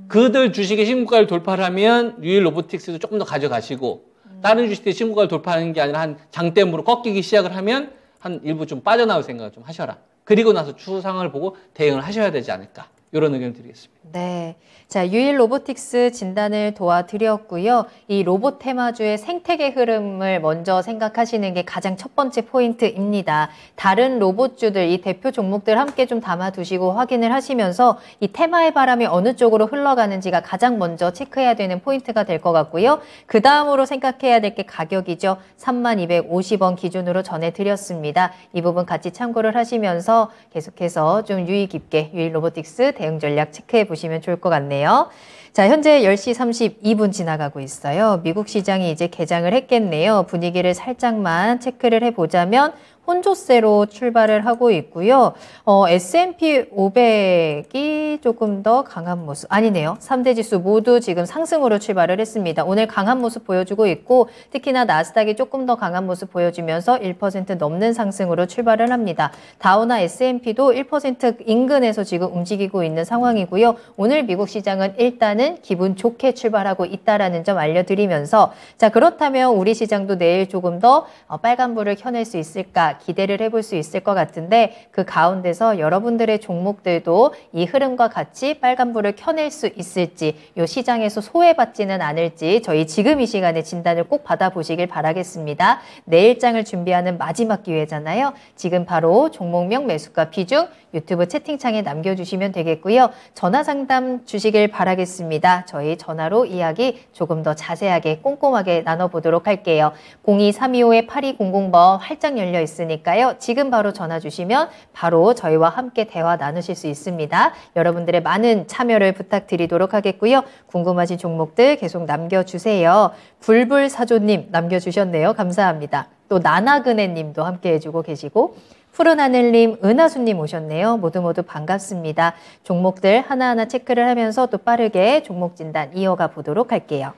그들 주식의 신고가를 돌파를 하면 유일 로보틱스도 조금 더 가져가시고 다른 주식들이 신고가를 돌파하는 게 아니라 한 장대음으로 꺾이기 시작을 하면 한 일부 좀 빠져나올 생각을 좀 하셔라. 그리고 나서 추후 상황을 보고 대응을 하셔야 되지 않을까. 이런 의견을 드리겠습니다. 네. 자, 유일 로보틱스 진단을 도와드렸고요. 이 로봇 테마주의 생태계 흐름을 먼저 생각하시는 게 가장 첫 번째 포인트입니다. 다른 로봇주들, 이 대표 종목들 함께 좀 담아두시고 확인을 하시면서 이 테마의 바람이 어느 쪽으로 흘러가는지가 가장 먼저 체크해야 되는 포인트가 될 것 같고요. 그 다음으로 생각해야 될 게 가격이죠. 3250원 기준으로 전해드렸습니다. 이 부분 같이 참고를 하시면서 계속해서 좀 유의 깊게 유일 로보틱스 대응 전략 체크해 보시면 좋을 것 같네요. 자, 현재 10시 32분 지나가고 있어요. 미국 시장이 이제 개장을 했겠네요. 분위기를 살짝만 체크를 해보자면 혼조세로 출발을 하고 있고요. S&P 500이 조금 더 강한 모습, 아니네요. 3대 지수 모두 지금 상승으로 출발을 했습니다. 오늘 강한 모습 보여주고 있고 특히나 나스닥이 조금 더 강한 모습 보여주면서 1% 넘는 상승으로 출발을 합니다. 다우나 S&P도 1% 인근에서 지금 움직이고 있는 상황이고요. 오늘 미국 시장은 일단은 기분 좋게 출발하고 있다라는 점 알려드리면서 자, 그렇다면 우리 시장도 내일 조금 더 빨간불을 켜낼 수 있을까 기대를 해볼 수 있을 것 같은데 그 가운데서 여러분들의 종목들도 이 흐름과 같이 빨간불을 켜낼 수 있을지 이 시장에서 소외받지는 않을지 저희 지금 이 시간에 진단을 꼭 받아보시길 바라겠습니다. 내일장을 준비하는 마지막 기회잖아요. 지금 바로 종목명 매수가 비중 유튜브 채팅창에 남겨주시면 되겠고요. 전화 상담 주시길 바라겠습니다. 저희 전화로 이야기 조금 더 자세하게 꼼꼼하게 나눠보도록 할게요. 02-325-8200번 활짝 열려 있으니까요. 지금 바로 전화 주시면 바로 저희와 함께 대화 나누실 수 있습니다. 여러분들의 많은 참여를 부탁드리도록 하겠고요. 궁금하신 종목들 계속 남겨주세요. 불불사조님 남겨주셨네요. 감사합니다. 또 나나그네님도 함께 해주고 계시고 푸른하늘님, 은하수님 오셨네요. 모두 반갑습니다. 종목들 하나하나 체크를 하면서 또 빠르게 종목 진단 이어가 보도록 할게요.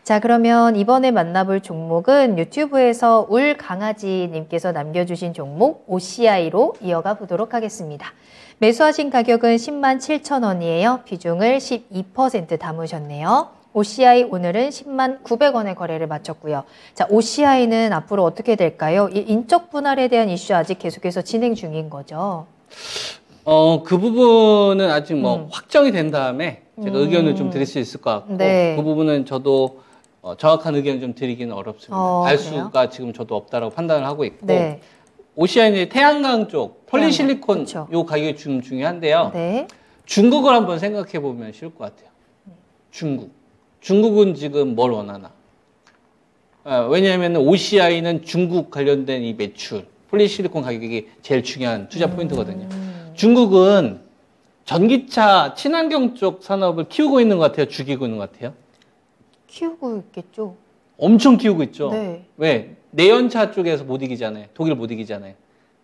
자, 그러면 이번에 만나볼 종목은 유튜브에서 울강아지님께서 남겨주신 종목 OCI로 이어가 보도록 하겠습니다. 매수하신 가격은 107,000원이에요. 비중을 12% 담으셨네요. OCI 오늘은 10만 900원의 거래를 마쳤고요. 자, OCI는 앞으로 어떻게 될까요? 이 인적 분할에 대한 이슈 아직 계속해서 진행 중인 거죠? 그 부분은 아직 확정이 된 다음에 제가 의견을 좀 드릴 수 있을 것 같고 네. 그 부분은 저도 정확한 의견을 좀 드리기는 어렵습니다. 발수가 그래요? 지금 저도 없다라고 판단을 하고 있고 네. OCI는 태양광 쪽 폴리실리콘 그쵸. 요 가격이 좀 중요한데요. 네. 중국을 한번 생각해 보면 쉬울 것 같아요. 중국은 지금 뭘 원하나? 왜냐하면 OCI는 중국 관련된 이 매출, 폴리실리콘 가격이 제일 중요한 투자 포인트거든요. 중국은 전기차, 친환경 쪽 산업을 키우고 있는 것 같아요? 죽이고 있는 것 같아요? 키우고 있겠죠. 엄청 키우고 있죠? 네. 왜? 내연차 쪽에서 못 이기잖아요. 독일 못 이기잖아요.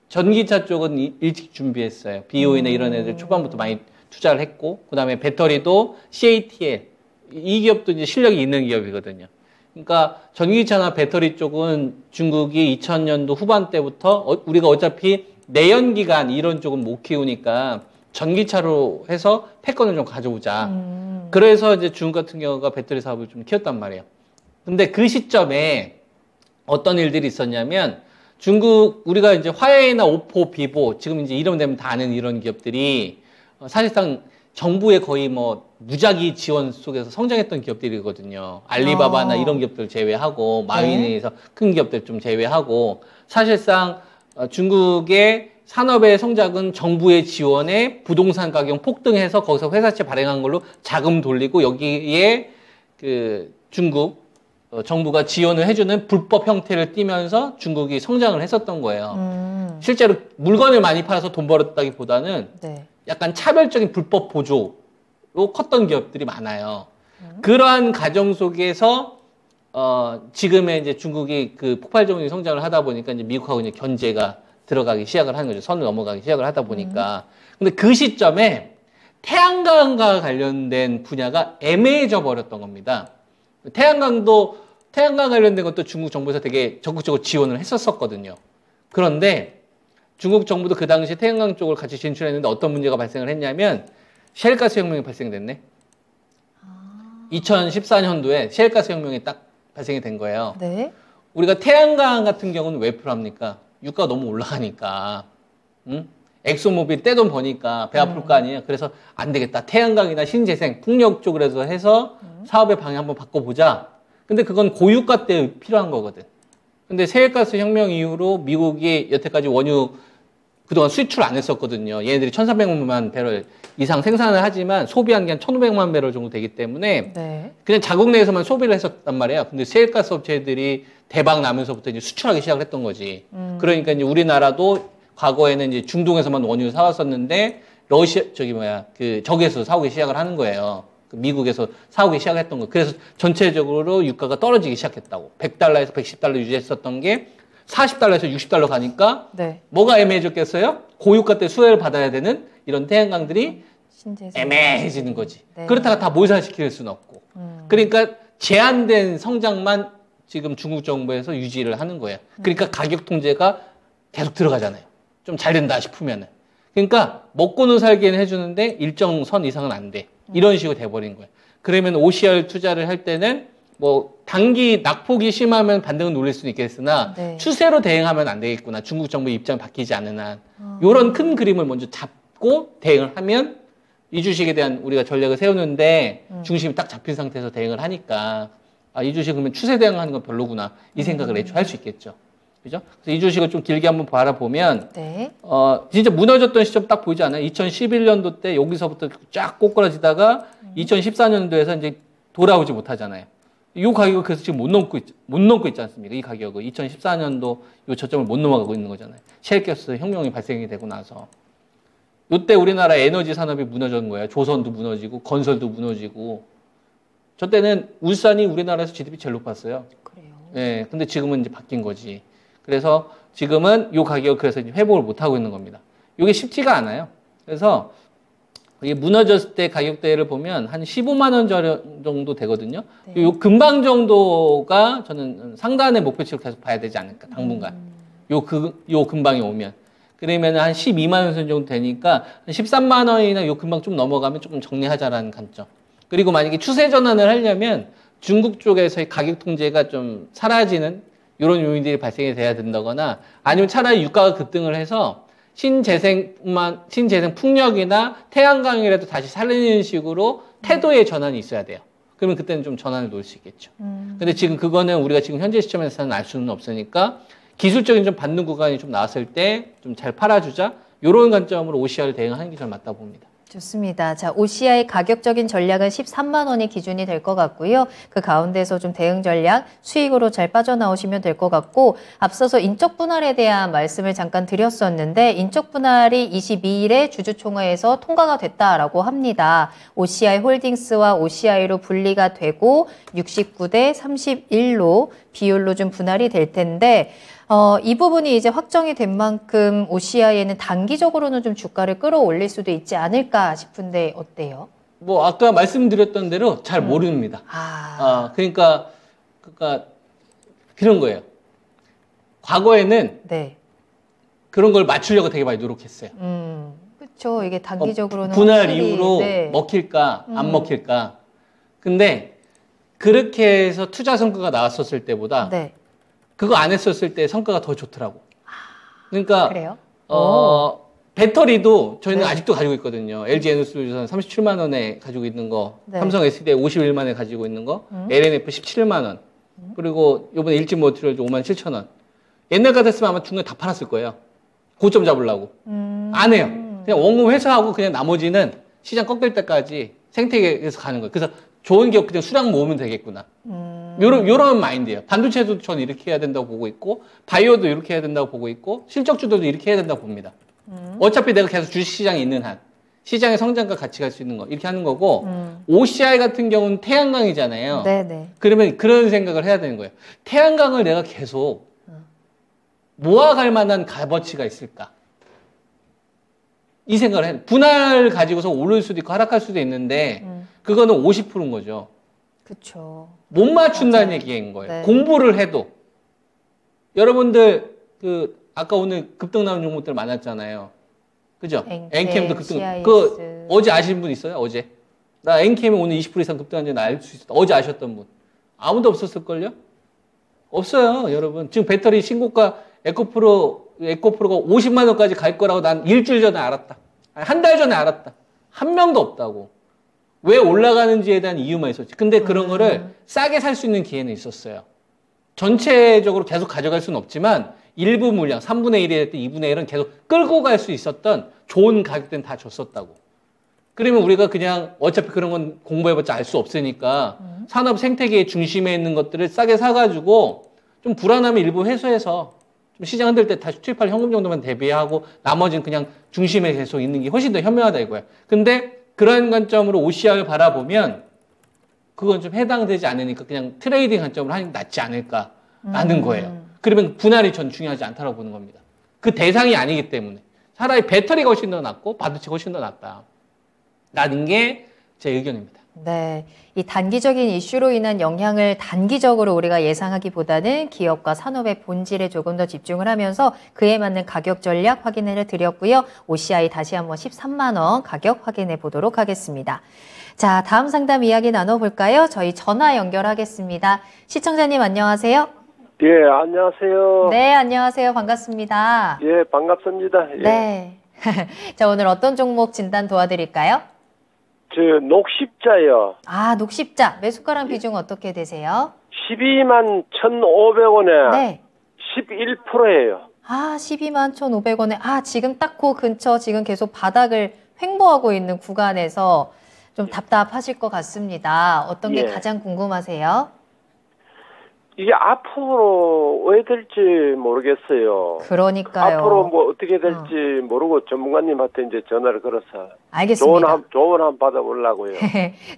전기차 쪽은 일찍 준비했어요. BOE나 이런 애들 초반부터 많이 투자를 했고, 그 다음에 배터리도 CATL, 이 기업도 이제 실력이 있는 기업이거든요. 그러니까 전기차나 배터리 쪽은 중국이 2000년도 후반 때부터 우리가 어차피 내연기관 이런 쪽은 못 키우니까 전기차로 해서 패권을 좀 가져오자. 그래서 이제 중국 같은 경우가 배터리 사업을 좀 키웠단 말이에요. 근데 그 시점에 어떤 일들이 있었냐면 중국, 우리가 이제 화웨이나 오포, 비보, 지금 이제 이름 되면 다 아는 이런 기업들이 사실상 정부의 거의 무작위 지원 속에서 성장했던 기업들이거든요. 알리바바나 이런 기업들 제외하고, 마윈에서 큰 기업들 좀 제외하고, 사실상 중국의 산업의 성장은 정부의 지원에 부동산 가격 폭등해서 거기서 회사채 발행한 걸로 자금 돌리고 여기에 그 중국 정부가 지원을 해주는 불법 형태를 띠면서 중국이 성장을 했었던 거예요. 실제로 물건을 많이 팔아서 돈 벌었다기보다는 네. 약간 차별적인 불법 보조로 컸던 기업들이 많아요. 그러한 과정 속에서 지금의 이제 중국이 그 폭발적인 성장을 하다 보니까 이제 미국하고 이제 견제가 들어가기 시작을 하는 거죠. 선을 넘어가기 시작을 하다 보니까. 근데 그 시점에 태양광과 관련된 분야가 애매해져 버렸던 겁니다. 태양광 관련된 것도 중국 정부에서 되게 적극적으로 지원을 했었거든요. 그런데 중국 정부도 그 당시 태양광 쪽을 같이 진출했는데 어떤 문제가 발생을 했냐면 셰일가스 혁명이 발생됐네. 2014년도에 셰일가스 혁명이 딱 발생이 된 거예요. 네. 우리가 태양광 같은 경우는 왜 필요합니까? 유가가 너무 올라가니까. 엑소모빌 떼돈 버니까 배 아플 거 아니에요. 그래서 안 되겠다. 태양광이나 신재생, 풍력 쪽으로 해서 사업의 방향 한번 바꿔보자. 근데 그건 고유가 때 필요한 거거든. 근데 셰일가스 혁명 이후로 미국이 여태까지 원유 그동안 수출 안 했었거든요. 얘네들이 1,300만 배럴 이상 생산을 하지만 소비한 게 한 1,500만 배럴 정도 되기 때문에 네. 그냥 자국 내에서만 소비를 했었단 말이에요. 근데 셰일가스 업체들이 대박 나면서부터 이제 수출하기 시작을 했던 거지. 그러니까 이제 우리나라도 과거에는 이제 중동에서만 원유 사왔었는데 저기에서 사오기 시작을 하는 거예요. 미국에서 사오기 시작했던 거. 그래서 전체적으로 유가가 떨어지기 시작했다고. $100에서 $110 유지했었던 게 40달러에서 60달러 가니까 네. 뭐가 애매해졌겠어요? 고유가 때 수혜를 받아야 되는 이런 태양광들이 신재생. 애매해지는 거지. 네. 그렇다가 다 몰살시킬 수는 없고. 그러니까 제한된 성장만 지금 중국 정부에서 유지를 하는 거예요. 그러니까 가격 통제가 계속 들어가잖아요. 좀 잘 된다 싶으면은. 그러니까 먹고는 살기는 해주는데 일정 선 이상은 안 돼. 이런 식으로 돼버린 거예요. 그러면 OCR 투자를 할 때는 뭐 단기 낙폭이 심하면 반등은 놀릴 수는 있겠으나 네. 추세로 대응하면 안 되겠구나. 중국 정부 입장 바뀌지 않는 한. 이런 큰 그림을 먼저 잡고 대응을 하면 이 주식에 대한 우리가 전략을 세우는데 중심이 딱 잡힌 상태에서 대응을 하니까 아, 이 주식 그러면 추세 대응하는 건 별로구나. 이 생각을 애초에 할 수 있겠죠. 그죠? 그래서 이 주식을 좀 길게 한번 바라보면 네. 진짜 무너졌던 시점 딱 보이지 않아요? 2011년도 때 여기서부터 쫙 꼬꾸라지다가 2014년도에서 이제 돌아오지 못하잖아요. 이 가격을 그래서 지금 못 넘고 있지 않습니까? 이 가격을 2014년도 이 저점을 못 넘어가고 있는 거잖아요. 셰일가스 혁명이 발생이 되고 나서 이때 우리나라 에너지 산업이 무너진 거예요. 조선도 무너지고 건설도 무너지고 저 때는 울산이 우리나라에서 GDP 제일 높았어요. 그래요. 예, 근데 지금은 이제 바뀐 거지. 그래서 지금은 이 가격을 그래서 이제 회복을 못 하고 있는 겁니다. 이게 쉽지가 않아요. 그래서 이게 무너졌을 때 가격대를 보면 한 15만 원 정도 되거든요. 네. 요 근방 정도가 저는 상단의 목표치로 계속 봐야 되지 않을까, 당분간. 요 근방이 오면. 그러면 한 12만 원 정도 되니까 한 13만 원이나 요 근방 좀 넘어가면 조금 정리하자라는 관점. 그리고 만약에 추세 전환을 하려면 중국 쪽에서의 가격 통제가 좀 사라지는 이런 요인들이 발생이 돼야 된다거나 아니면 차라리 유가가 급등을 해서 신재생 풍력이나 태양광이라도 다시 살리는 식으로 태도의 전환이 있어야 돼요. 그러면 그때는 좀 전환을 놓을 수 있겠죠. 근데 지금 그거는 우리가 지금 현재 시점에서는 알 수는 없으니까 기술적인 좀 받는 구간이 좀 나왔을 때 좀 잘 팔아주자. 이런 관점으로 OCR을 대응하는 게 잘 맞다 봅니다. 좋습니다. 자, OCI 가격적인 전략은 13만 원이 기준이 될 것 같고요. 그 가운데서 좀 대응 전략, 수익으로 잘 빠져나오시면 될 것 같고 앞서서 인적 분할에 대한 말씀을 잠깐 드렸었는데 인적 분할이 22일에 주주총회에서 통과가 됐다라고 합니다. OCI 홀딩스와 OCI로 분리가 되고 69대 31로 비율로 좀 분할이 될 텐데 이 부분이 이제 확정이 된 만큼 OCI에는 단기적으로는 좀 주가를 끌어올릴 수도 있지 않을까 싶은데 어때요? 뭐 아까 말씀드렸던 대로 잘 모릅니다. 그러니까 그런 거예요. 과거에는 네. 그런 걸 맞추려고 되게 많이 노력했어요. 그렇죠. 이게 단기적으로는 분할 확실히, 이후로 네. 먹힐까 안 먹힐까. 근데 그렇게 해서 투자 성과가 나왔었을 때보다 네. 그거 안 했었을 때 성과가 더 좋더라고. 그러니까 그래요? 배터리도 저희는 네. 아직도 가지고 있거든요. LG 에너지솔루션 37만 원에 가지고 있는 거, 네. 삼성 SDI 51만 원에 가지고 있는 거, LNF 17만 원, 그리고 이번에 일진모터리얼 5만 7천 원. 옛날 같았으면 아마 중간에 다 팔았을 거예요. 고점 잡으려고. 안 해요. 그냥 원금 회수하고 그냥 나머지는 시장 꺾일 때까지 생태계에서 가는 거예요. 그래서 좋은 기업 그냥 수량 모으면 되겠구나. 요런 마인드예요. 반도체도 저는 이렇게 해야 된다고 보고 있고, 바이오도 이렇게 해야 된다고 보고 있고, 실적주들도 이렇게 해야 된다고 봅니다. 어차피 내가 계속 주식시장에 있는 한, 시장의 성장과 같이 갈 수 있는 거, 이렇게 하는 거고, OCI 같은 경우는 태양광이잖아요. 네네. 그러면 그런 생각을 해야 되는 거예요. 태양광을 내가 계속 모아갈 만한 값어치가 있을까? 이 생각을 해요. 분할 가지고서 오를 수도 있고 하락할 수도 있는데, 그거는 50%인 거죠. 그렇죠. 못 맞춘다는 맞아요. 얘기인 거예요. 네. 공부를 해도. 여러분들, 아까 오늘 급등 나온 종목들 많았잖아요. 그죠? 엔캠도 급등. CIS. 어제 아시는 분 있어요? 어제? 나 엔캠이 오늘 20% 이상 급등한 줄 알 수 있었다. 어제 아셨던 분. 아무도 없었을걸요? 없어요, 여러분. 지금 배터리 신고가 에코프로가 50만 원까지 갈 거라고 난 일주일 전에 알았다. 한 달 전에 알았다. 한 명도 없다고. 왜 올라가는지에 대한 이유만 있었지. 근데 그런 거를 싸게 살 수 있는 기회는 있었어요. 전체적으로 계속 가져갈 수는 없지만 일부 물량, 3분의 1이 됐든 2분의 1은 계속 끌고 갈 수 있었던 좋은 가격대는 다 줬었다고. 그러면 우리가 그냥 어차피 그런 건 공부해봤자 알 수 없으니까 산업 생태계의 중심에 있는 것들을 싸게 사가지고 좀 불안함을 일부 해소해서 좀 시장 흔들 때 다시 투입할 현금 정도만 대비하고 나머지는 그냥 중심에 계속 있는 게 훨씬 더 현명하다 이거야. 근데 그런 관점으로 OCR을 바라보면 그건 좀 해당되지 않으니까 그냥 트레이딩 관점으로 하는 게 낫지 않을까라는 거예요. 그러면 분할이 전 중요하지 않다고 보는 겁니다. 그 대상이 아니기 때문에. 차라리 배터리가 훨씬 더 낫고 반도체가 훨씬 더 낫다. 라는 게 제 의견입니다. 네. 이 단기적인 이슈로 인한 영향을 단기적으로 우리가 예상하기보다는 기업과 산업의 본질에 조금 더 집중을 하면서 그에 맞는 가격 전략 확인해 드렸고요. OCI 다시 한번 13만 원 가격 확인해 보도록 하겠습니다. 자, 다음 상담 이야기 나눠볼까요? 저희 전화 연결하겠습니다. 시청자님 안녕하세요. 예, 안녕하세요. 네, 안녕하세요. 반갑습니다. 예, 반갑습니다. 예. 네. 자, 오늘 어떤 종목 진단 도와드릴까요? 저 녹십자요. 아, 녹십자. 매수가랑 비중 어떻게 되세요? 12만 1,500원에 네. 11%예요. 아, 12만 1,500원에. 아, 지금 딱 그 근처 지금 계속 바닥을 횡보하고 있는 구간에서 좀 답답하실 것 같습니다. 어떤 게 예. 가장 궁금하세요? 이게 앞으로 왜 될지 모르겠어요. 그러니까요. 앞으로 뭐 어떻게 될지 모르고 전문가님한테 이제 전화를 걸어서 알겠습니다. 조언 한번 받아보려고요.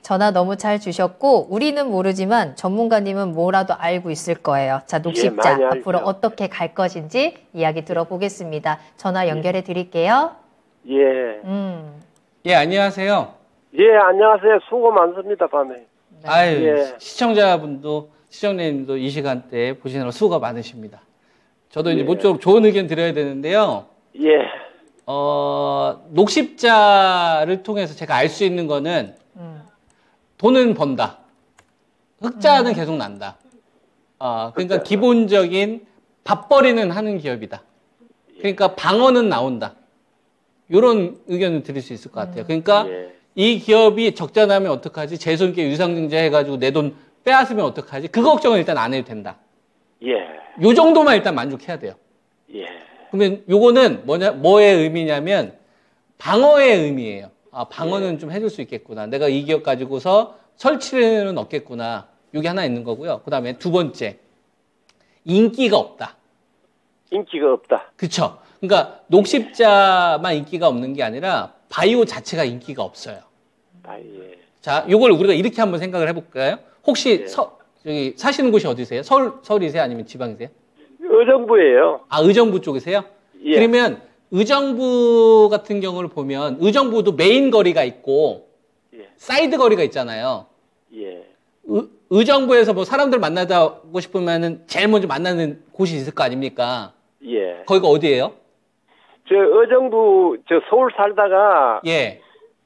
전화 너무 잘 주셨고 우리는 모르지만 전문가님은 뭐라도 알고 있을 거예요. 자, 녹십자 많이 알죠. 앞으로 어떻게 갈 것인지 이야기 들어보겠습니다. 전화 연결해 드릴게요. 예. 예, 안녕하세요. 예, 안녕하세요. 수고 많습니다, 밤에. 네. 아유, 예. 시청자님도 이 시간대에 보시느라 수고가 많으십니다. 저도 이제 예. 모쪼록 좋은 의견 드려야 되는데요. 예. 녹십자를 통해서 제가 알 수 있는 거는 돈은 번다. 흑자는 계속 난다. 그러니까 흑자. 기본적인 밥벌이는 하는 기업이다. 그러니까 방어는 나온다. 이런 의견을 드릴 수 있을 것 같아요. 그러니까 예. 이 기업이 적자 나면 어떡하지? 재손익 유상증자 해가지고 내 돈 빼앗으면 어떡하지? 그 걱정은 일단 안 해도 된다. 예. 요 정도만 일단 만족해야 돼요. 예. 그러면 요거는 뭐의 의미냐면 방어의 의미예요. 방어는 좀 해줄 수 있겠구나. 내가 이 기업 가지고서 설치는 없겠구나. 요게 하나 있는 거고요. 그 다음에 두 번째, 인기가 없다. 인기가 없다. 그쵸? 그러니까 녹십자만 인기가 없는 게 아니라 바이오 자체가 인기가 없어요. 예. 자, 요걸 우리가 이렇게 한번 생각을 해볼까요? 혹시 예. 여기 사시는 곳이 어디세요? 서울이세요? 아니면 지방이세요? 의정부예요. 의정부 쪽이세요? 예. 그러면 의정부 같은 경우를 보면 의정부도 메인 거리가 있고 예. 사이드 거리가 있잖아요. 예. 의정부에서 뭐 사람들 만나고 싶으면은 제일 먼저 만나는 곳이 있을 거 아닙니까? 예. 거기가 어디예요? 저 의정부, 서울 살다가 예.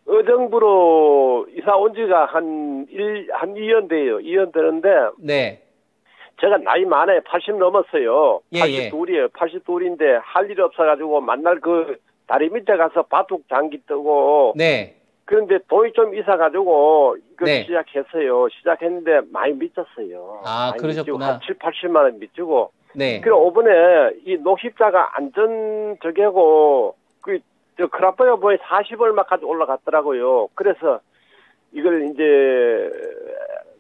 의정부로 이사 온 지가 한 2년 돼요. 2년 되는데, 네. 제가 나이 많아요. 80 넘었어요. 예, 82이에요. 82인데 할 일이 없어가지고 맨날 그 다리 밑에 가서 바둑 장기 뜨고, 네. 그런데 돈이 좀 있어가지고 이거 네. 시작했어요. 시작했는데 많이 미쳤어요. 많이 그러셨구나. 미치고 한 7, 80만 원 미치고. 네. 그래, 이번에 이 녹십자가 안전 저게고, 저 크라파이어 보니 40얼마까지 올라갔더라고요. 그래서 이걸 이제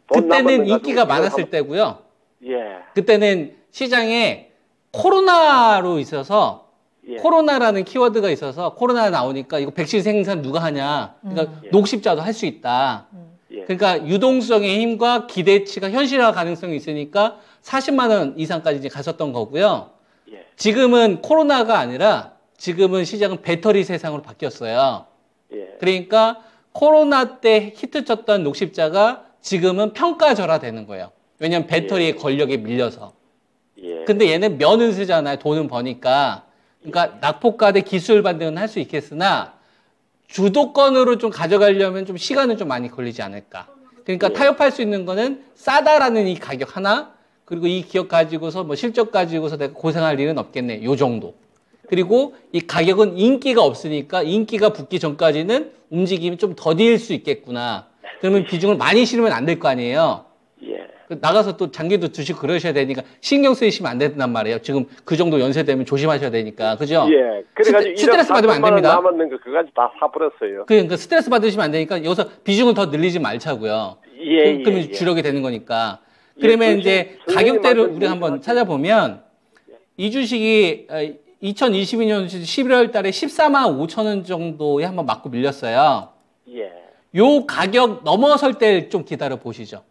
돈 그때는 남았는 인기가 가지고 많았을 때고요. 예. 그때는 시장에 코로나로 있어서 예. 코로나라는 키워드가 있어서 코로나 나오니까 이거 백신 생산 누가 하냐. 그러니까 녹십자도 할 수 있다. 예. 그러니까 유동성의 힘과 기대치가 현실화 가능성이 있으니까 40만 원 이상까지 이제 갔었던 거고요. 예. 지금은 코로나가 아니라 지금은 시장은 배터리 세상으로 바뀌었어요. 예. 그러니까 코로나 때 히트 쳤던 녹십자가 지금은 평가절하되는 거예요. 왜냐면 배터리의 권력에 밀려서. 예. 근데 얘는 면은 쓰잖아요. 돈은 버니까. 그러니까 낙폭과대 기술 반등은 할 수 있겠으나 주도권으로 좀 가져가려면 좀 시간은 좀 많이 걸리지 않을까. 그러니까 예. 타협할 수 있는 거는 싸다라는 이 가격 하나, 그리고 이 기업 가지고서 뭐 실적 가지고서 내가 고생할 일은 없겠네. 요 정도. 그리고 이 가격은 인기가 없으니까 인기가 붙기 전까지는 움직임이 좀 더딜 수 있겠구나. 그러면 비중을 많이 실으면 안 될 거 아니에요. 예. 나가서 또 장기도 두시고 그러셔야 되니까 신경 쓰이시면 안 된단 말이에요. 지금 그 정도 연세 되면 조심하셔야 되니까. 그죠? 예. 그래가지고 스트레스 받으면 안 됩니다. 남았는 거 그거까지 다 사버렸어요. 그러니까 스트레스 받으시면 안 되니까 여기서 비중을 더 늘리지 말자고요. 예. 그러면 예. 주력이 되는 거니까. 예, 그러면 선생님, 이제 선생님 가격대를 말씀 우리 한번 중요하죠. 찾아보면 이 주식이 2022년 11월 달에 14만 5천 원 정도에 한번 맞고 밀렸어요. 예. 요 가격 넘어설 때 좀 기다려 보시죠.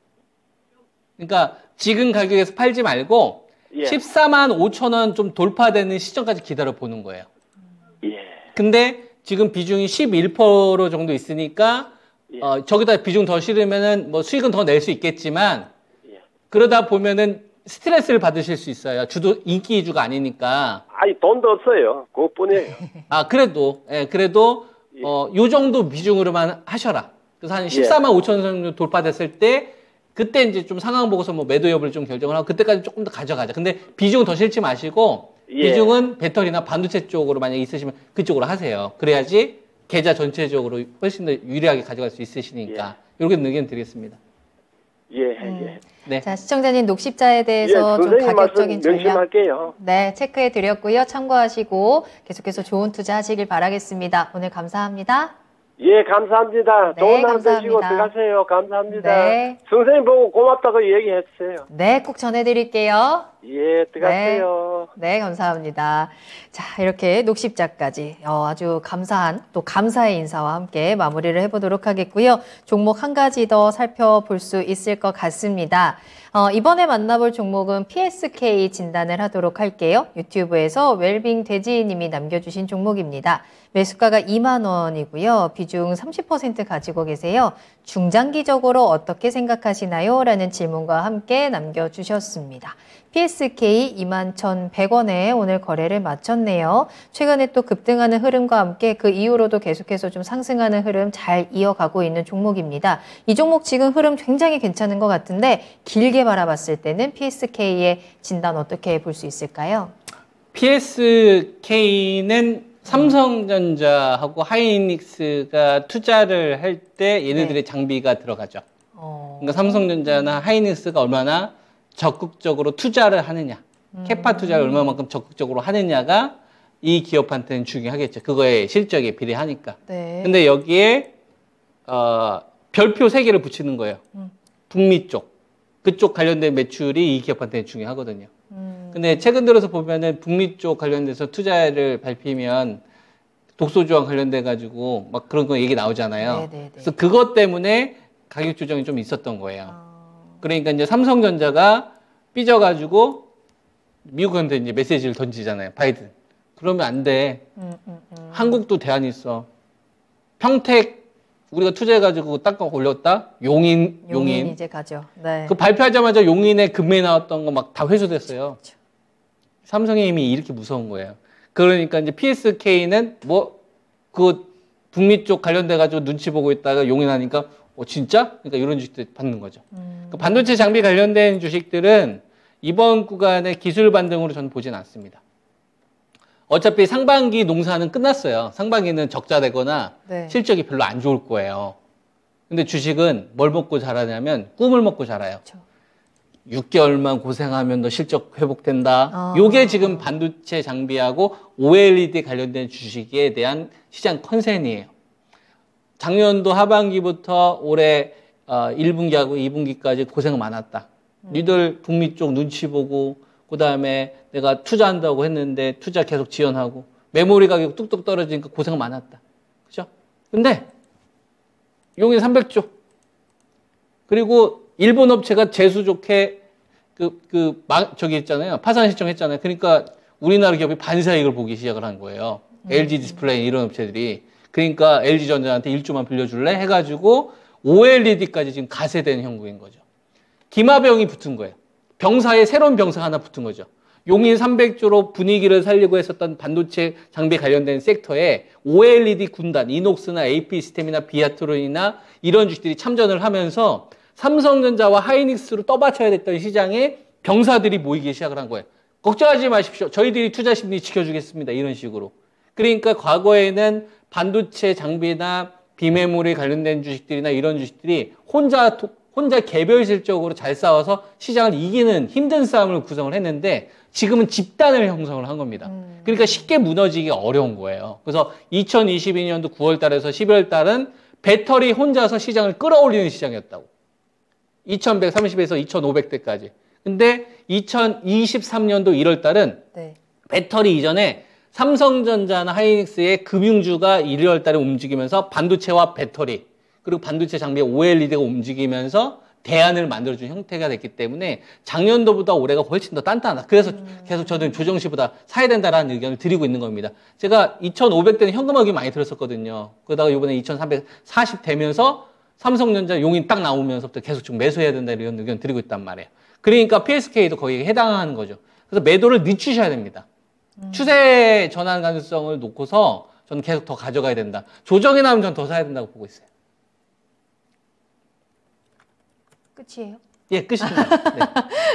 그러니까 지금 가격에서 팔지 말고 예. 14만 5천 원 좀 돌파되는 시점까지 기다려 보는 거예요. 예. 근데 지금 비중이 11% 정도 있으니까 예. 저기다 비중 더 실으면은 뭐 수익은 더 낼 수 있겠지만 예. 그러다 보면은 스트레스를 받으실 수 있어요. 주도 인기 위주가 아니니까. 아니 돈도 없어요. 그것뿐이에요. 아 그래도 그래도 예. 요 정도 비중으로만 하셔라. 그래서 한 14만 5천 원 정도 돌파됐을 때 그때 이제 좀 상황 보고서 뭐 매도 여부를 좀 결정을 하고 그때까지 조금 더 가져가자. 근데 비중 더 실지 마시고 예. 비중은 배터리나 반도체 쪽으로 만약에 있으시면 그쪽으로 하세요. 그래야지 계좌 전체적으로 훨씬 더 유리하게 가져갈 수 있으시니까 이렇게 의견 드리겠습니다. 예. 예. 네. 자, 시청자님 녹십자에 예. 대해서 좀 선생님 가격적인 말씀 전략 명심할게요. 네, 체크해 드렸고요. 참고하시고 계속해서 좋은 투자 하시길 바라겠습니다. 오늘 감사합니다. 예, 감사합니다. 네, 좋은 하루 되시고 감사합니다. 들어가세요. 감사합니다. 네. 선생님 보고 고맙다고 얘기했어요. 네, 꼭 전해드릴게요. 예, 들어가세요. 네, 감사합니다. 자, 이렇게 녹십자까지 아주 감사한 또 감사의 인사와 함께 마무리를 해보도록 하겠고요. 종목 한 가지 더 살펴볼 수 있을 것 같습니다. 이번에 만나볼 종목은 PSK 진단을 하도록 할게요. 유튜브에서 웰빙 돼지님이 남겨주신 종목입니다. 매수가가 2만 원이고요. 비중 30% 가지고 계세요. 중장기적으로 어떻게 생각하시나요? 라는 질문과 함께 남겨주셨습니다. PSK 21,100원에 오늘 거래를 마쳤네요. 최근에 또 급등하는 흐름과 함께 그 이후로도 계속해서 좀 상승하는 흐름 잘 이어가고 있는 종목입니다. 이 종목 지금 흐름 굉장히 괜찮은 것 같은데 길게 바라봤을 때는 PSK의 진단 어떻게 볼 수 있을까요? PSK는 삼성전자하고 하이닉스가 투자를 할 때 얘네들의 장비가 들어가죠. 그러니까 삼성전자나 하이닉스가 얼마나 적극적으로 투자를 하느냐, 캐파 투자를 얼마만큼 적극적으로 하느냐가 이 기업한테는 중요하겠죠. 그거에 실적에 비례하니까. 네. 근데 여기에 별표 3개를 붙이는 거예요. 북미 쪽. 그쪽 관련된 매출이 이 기업한테는 중요하거든요. 근데 최근 들어서 보면은 북미 쪽 관련돼서 투자를 밟히면 독소조항 관련돼 가지고 막 그런 거 얘기 나오잖아요. 네네네. 그래서 그것 때문에 가격 조정이 좀 있었던 거예요. 그러니까 이제 삼성전자가 삐져가지고 미국한테 이제 메시지를 던지잖아요. 바이든. 그러면 안 돼. 한국도 대안이 있어. 평택 우리가 투자해가지고 땅값 올렸다? 용인. 이제 가죠. 네. 그 발표하자마자 용인에 금매 나왔던 거 막 다 회수됐어요. 그렇죠. 삼성의 힘이 이렇게 무서운 거예요. 그러니까 이제 PSK는 그 북미 쪽 관련돼가지고 눈치 보고 있다가 용인하니까 진짜? 그러니까 이런 주식들 받는 거죠. 그 반도체 장비 관련된 주식들은 이번 구간의 기술 반등으로 저는 보진 않습니다. 어차피 상반기 농사는 끝났어요. 상반기는 적자 되거나 네. 실적이 별로 안 좋을 거예요. 근데 주식은 뭘 먹고 자라냐면 꿈을 먹고 자라요. 그렇죠. 6개월만 고생하면 너 실적 회복된다. 요게 지금 반도체 장비하고 OLED 관련된 주식에 대한 시장 컨센이에요. 작년도 하반기부터 올해 1분기하고 2분기까지 고생 많았다. 니들 북미 쪽 눈치 보고 그다음에 내가 투자한다고 했는데 투자 계속 지연하고 메모리 가격 뚝뚝 떨어지니까 고생 많았다. 그죠? 근데 용인 300조. 그리고 일본 업체가 재수 좋게 저기 있잖아요. 파산 신청했잖아요. 그러니까 우리나라 기업이 반사이익을 보기 시작을 한 거예요. LG 디스플레이 이런 업체들이. 그러니까 LG전자한테 1조만 빌려줄래? 해가지고 OLED까지 지금 가세되는 형국인 거죠. 기마병이 붙은 거예요. 병사에 새로운 병사가 하나 붙은 거죠. 용인 300조로 분위기를 살리고 했었던 반도체 장비 관련된 섹터에 OLED 군단, 이녹스나 AP 시스템이나 비아트론이나 이런 주식들이 참전을 하면서 삼성전자와 하이닉스로 떠받쳐야 됐던 시장에 병사들이 모이기 시작을 한 거예요. 걱정하지 마십시오. 저희들이 투자 심리 지켜주겠습니다. 이런 식으로. 그러니까 과거에는 반도체 장비나 비메모리 관련된 주식들이나 이런 주식들이 혼자 개별 실적으로 잘 싸워서 시장을 이기는 힘든 싸움을 구성을 했는데 지금은 집단을 형성을 한 겁니다. 그러니까 쉽게 무너지기 어려운 거예요. 그래서 2022년도 9월 달에서 12월 달은 배터리 혼자서 시장을 끌어올리는 시장이었다고. 2130에서 2500대까지. 근데 2023년도 1월 달은 네. 배터리 이전에 삼성전자나 하이닉스의 금융주가 1월 달에 움직이면서 반도체와 배터리 그리고 반도체 장비의 OLED가 움직이면서 대안을 만들어준 형태가 됐기 때문에 작년도보다 올해가 훨씬 더 단단하다. 그래서 계속 저는 조정시보다 사야 된다라는 의견을 드리고 있는 겁니다. 제가 2,500대는 현금화기 많이 들었었거든요. 그러다가 이번에 2,340 되면서 삼성전자 용인 딱 나오면서부터 계속 좀 매수해야 된다 이런 의견 드리고 있단 말이에요. 그러니까 PSK도 거기에 해당하는 거죠. 그래서 매도를 늦추셔야 됩니다. 추세 전환 가능성을 놓고서 저는 계속 더 가져가야 된다. 조정이 나오면 전 더 사야 된다고 보고 있어요. 끝이에요? 예, 끝입니다. 네.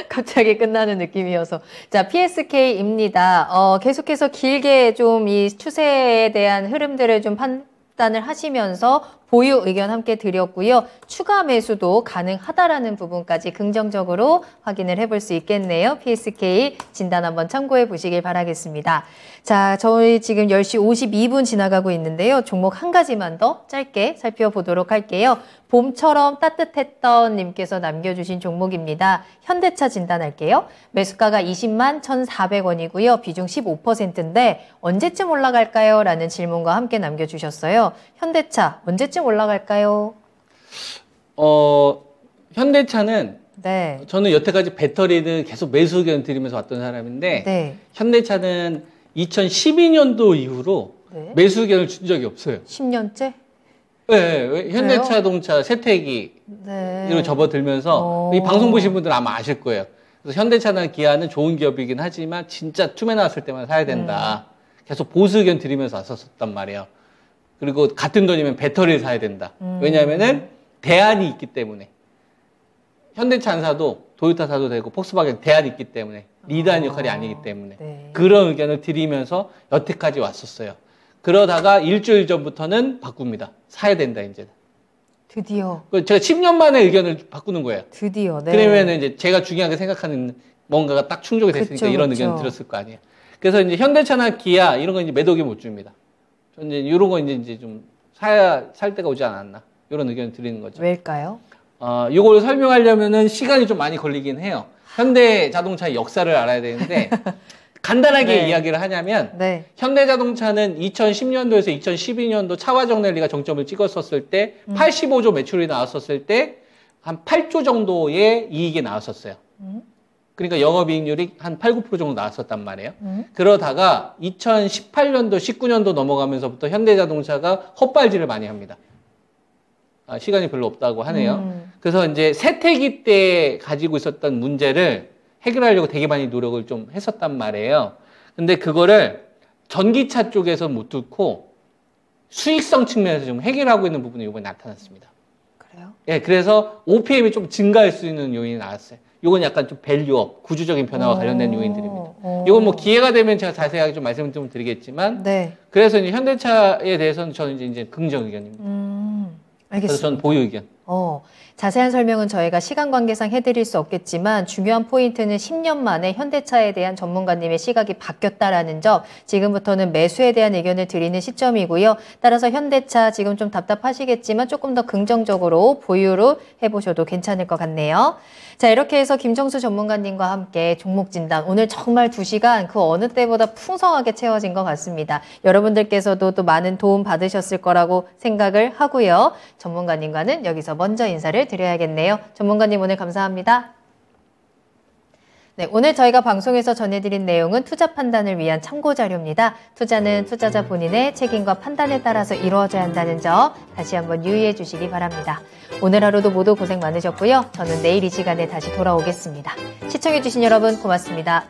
갑자기 끝나는 느낌이어서. 자, PSK입니다. 계속해서 길게 좀 이 추세에 대한 흐름들을 좀 판단을 하시면서 보유 의견 함께 드렸고요. 추가 매수도 가능하다라는 부분까지 긍정적으로 확인을 해볼 수 있겠네요. PSK 진단 한번 참고해 보시길 바라겠습니다. 자, 저희 지금 10시 52분 지나가고 있는데요. 종목 한 가지만 더 짧게 살펴보도록 할게요. 봄처럼 따뜻했던 님께서 남겨주신 종목입니다. 현대차 진단할게요. 매수가가 20만 1,400원이고요. 비중 15%인데 언제쯤 올라갈까요? 라는 질문과 함께 남겨주셨어요. 현대차 언제쯤 올라갈까요? 현대차는 네. 저는 여태까지 배터리는 계속 매수 의견 드리면서 왔던 사람인데 네. 현대차는 2012년도 이후로 네. 매수 의견을 준 적이 없어요. 10년째? 네, 현대자동차 세태기로 네. 접어들면서 이 방송 보신 분들은 아마 아실 거예요. 그래서 현대차나 기아는 좋은 기업이긴 하지만 진짜 투매 나왔을 때만 사야 된다. 계속 보수 의견 드리면서 왔었단 말이에요. 그리고 같은 돈이면 배터리를 사야 된다. 왜냐하면은 대안이 있기 때문에. 현대차 안 사도 도요타 사도 되고 폭스바겐 대안이 있기 때문에 리드하는 역할이 아니기 때문에 네. 그런 의견을 드리면서 여태까지 왔었어요. 그러다가 일주일 전부터는 바꿉니다. 사야 된다 이제. 드디어. 제가 10년 만에 의견을 바꾸는 거예요. 드디어. 네. 그러면 이제 제가 중요하게 생각하는 뭔가가 딱 충족이 됐으니까 그쵸, 이런 그쵸. 의견을 들었을 거 아니에요. 그래서 이제 현대차나 기아 이런 거 이제 매도기 못 줍니다. 저는 이제 이런 거 이제 좀 살 때가 오지 않았나 이런 의견을 드리는 거죠. 왜일까요? 이걸 설명하려면은 시간이 좀 많이 걸리긴 해요. 현대 자동차의 역사를 알아야 되는데 간단하게 네. 이야기를 하냐면 네. 현대자동차는 2010년도에서 2012년도 차화정 랠리가 정점을 찍었었을 때 85조 매출이 나왔었을 때 한 8조 정도의 이익이 나왔었어요. 그러니까 영업이익률이 한 8, 9% 정도 나왔었단 말이에요. 그러다가 2018년도, 19년도 넘어가면서부터 현대자동차가 헛발질을 많이 합니다. 시간이 별로 없다고 하네요. 그래서 이제 세태기 때 가지고 있었던 문제를 해결하려고 되게 많이 노력을 좀 했었단 말이에요. 근데 그거를 전기차 쪽에서 못 뚫고 수익성 측면에서 좀 해결하고 있는 부분이 이번에 나타났습니다. 그래요? 예, 그래서 OPM이 좀 증가할 수 있는 요인이 나왔어요. 이건 약간 좀 밸류업, 구조적인 변화와 관련된 요인들입니다. 이건 뭐 기회가 되면 제가 자세하게 좀 말씀을 좀 드리겠지만, 네. 그래서 이제 현대차에 대해서는 저는 이제 긍정 의견입니다. 알겠습니다. 그래서 저는 보유 의견. 자세한 설명은 저희가 시간 관계상 해드릴 수 없겠지만 중요한 포인트는 10년 만에 현대차에 대한 전문가님의 시각이 바뀌었다라는 점, 지금부터는 매수에 대한 의견을 드리는 시점이고요. 따라서 현대차 지금 좀 답답하시겠지만 조금 더 긍정적으로 보유를 해보셔도 괜찮을 것 같네요. 자, 이렇게 해서 김정수 전문가님과 함께 종목 진단, 오늘 정말 2시간 그 어느 때보다 풍성하게 채워진 것 같습니다. 여러분들께서도 또 많은 도움 받으셨을 거라고 생각을 하고요. 전문가님과는 여기서 먼저 인사를 드려야겠네요. 전문가님 오늘 감사합니다. 네, 오늘 저희가 방송에서 전해드린 내용은 투자 판단을 위한 참고 자료입니다. 투자는 투자자 본인의 책임과 판단에 따라서 이루어져야 한다는 점 다시 한번 유의해 주시기 바랍니다. 오늘 하루도 모두 고생 많으셨고요. 저는 내일 이 시간에 다시 돌아오겠습니다. 시청해 주신 여러분 고맙습니다.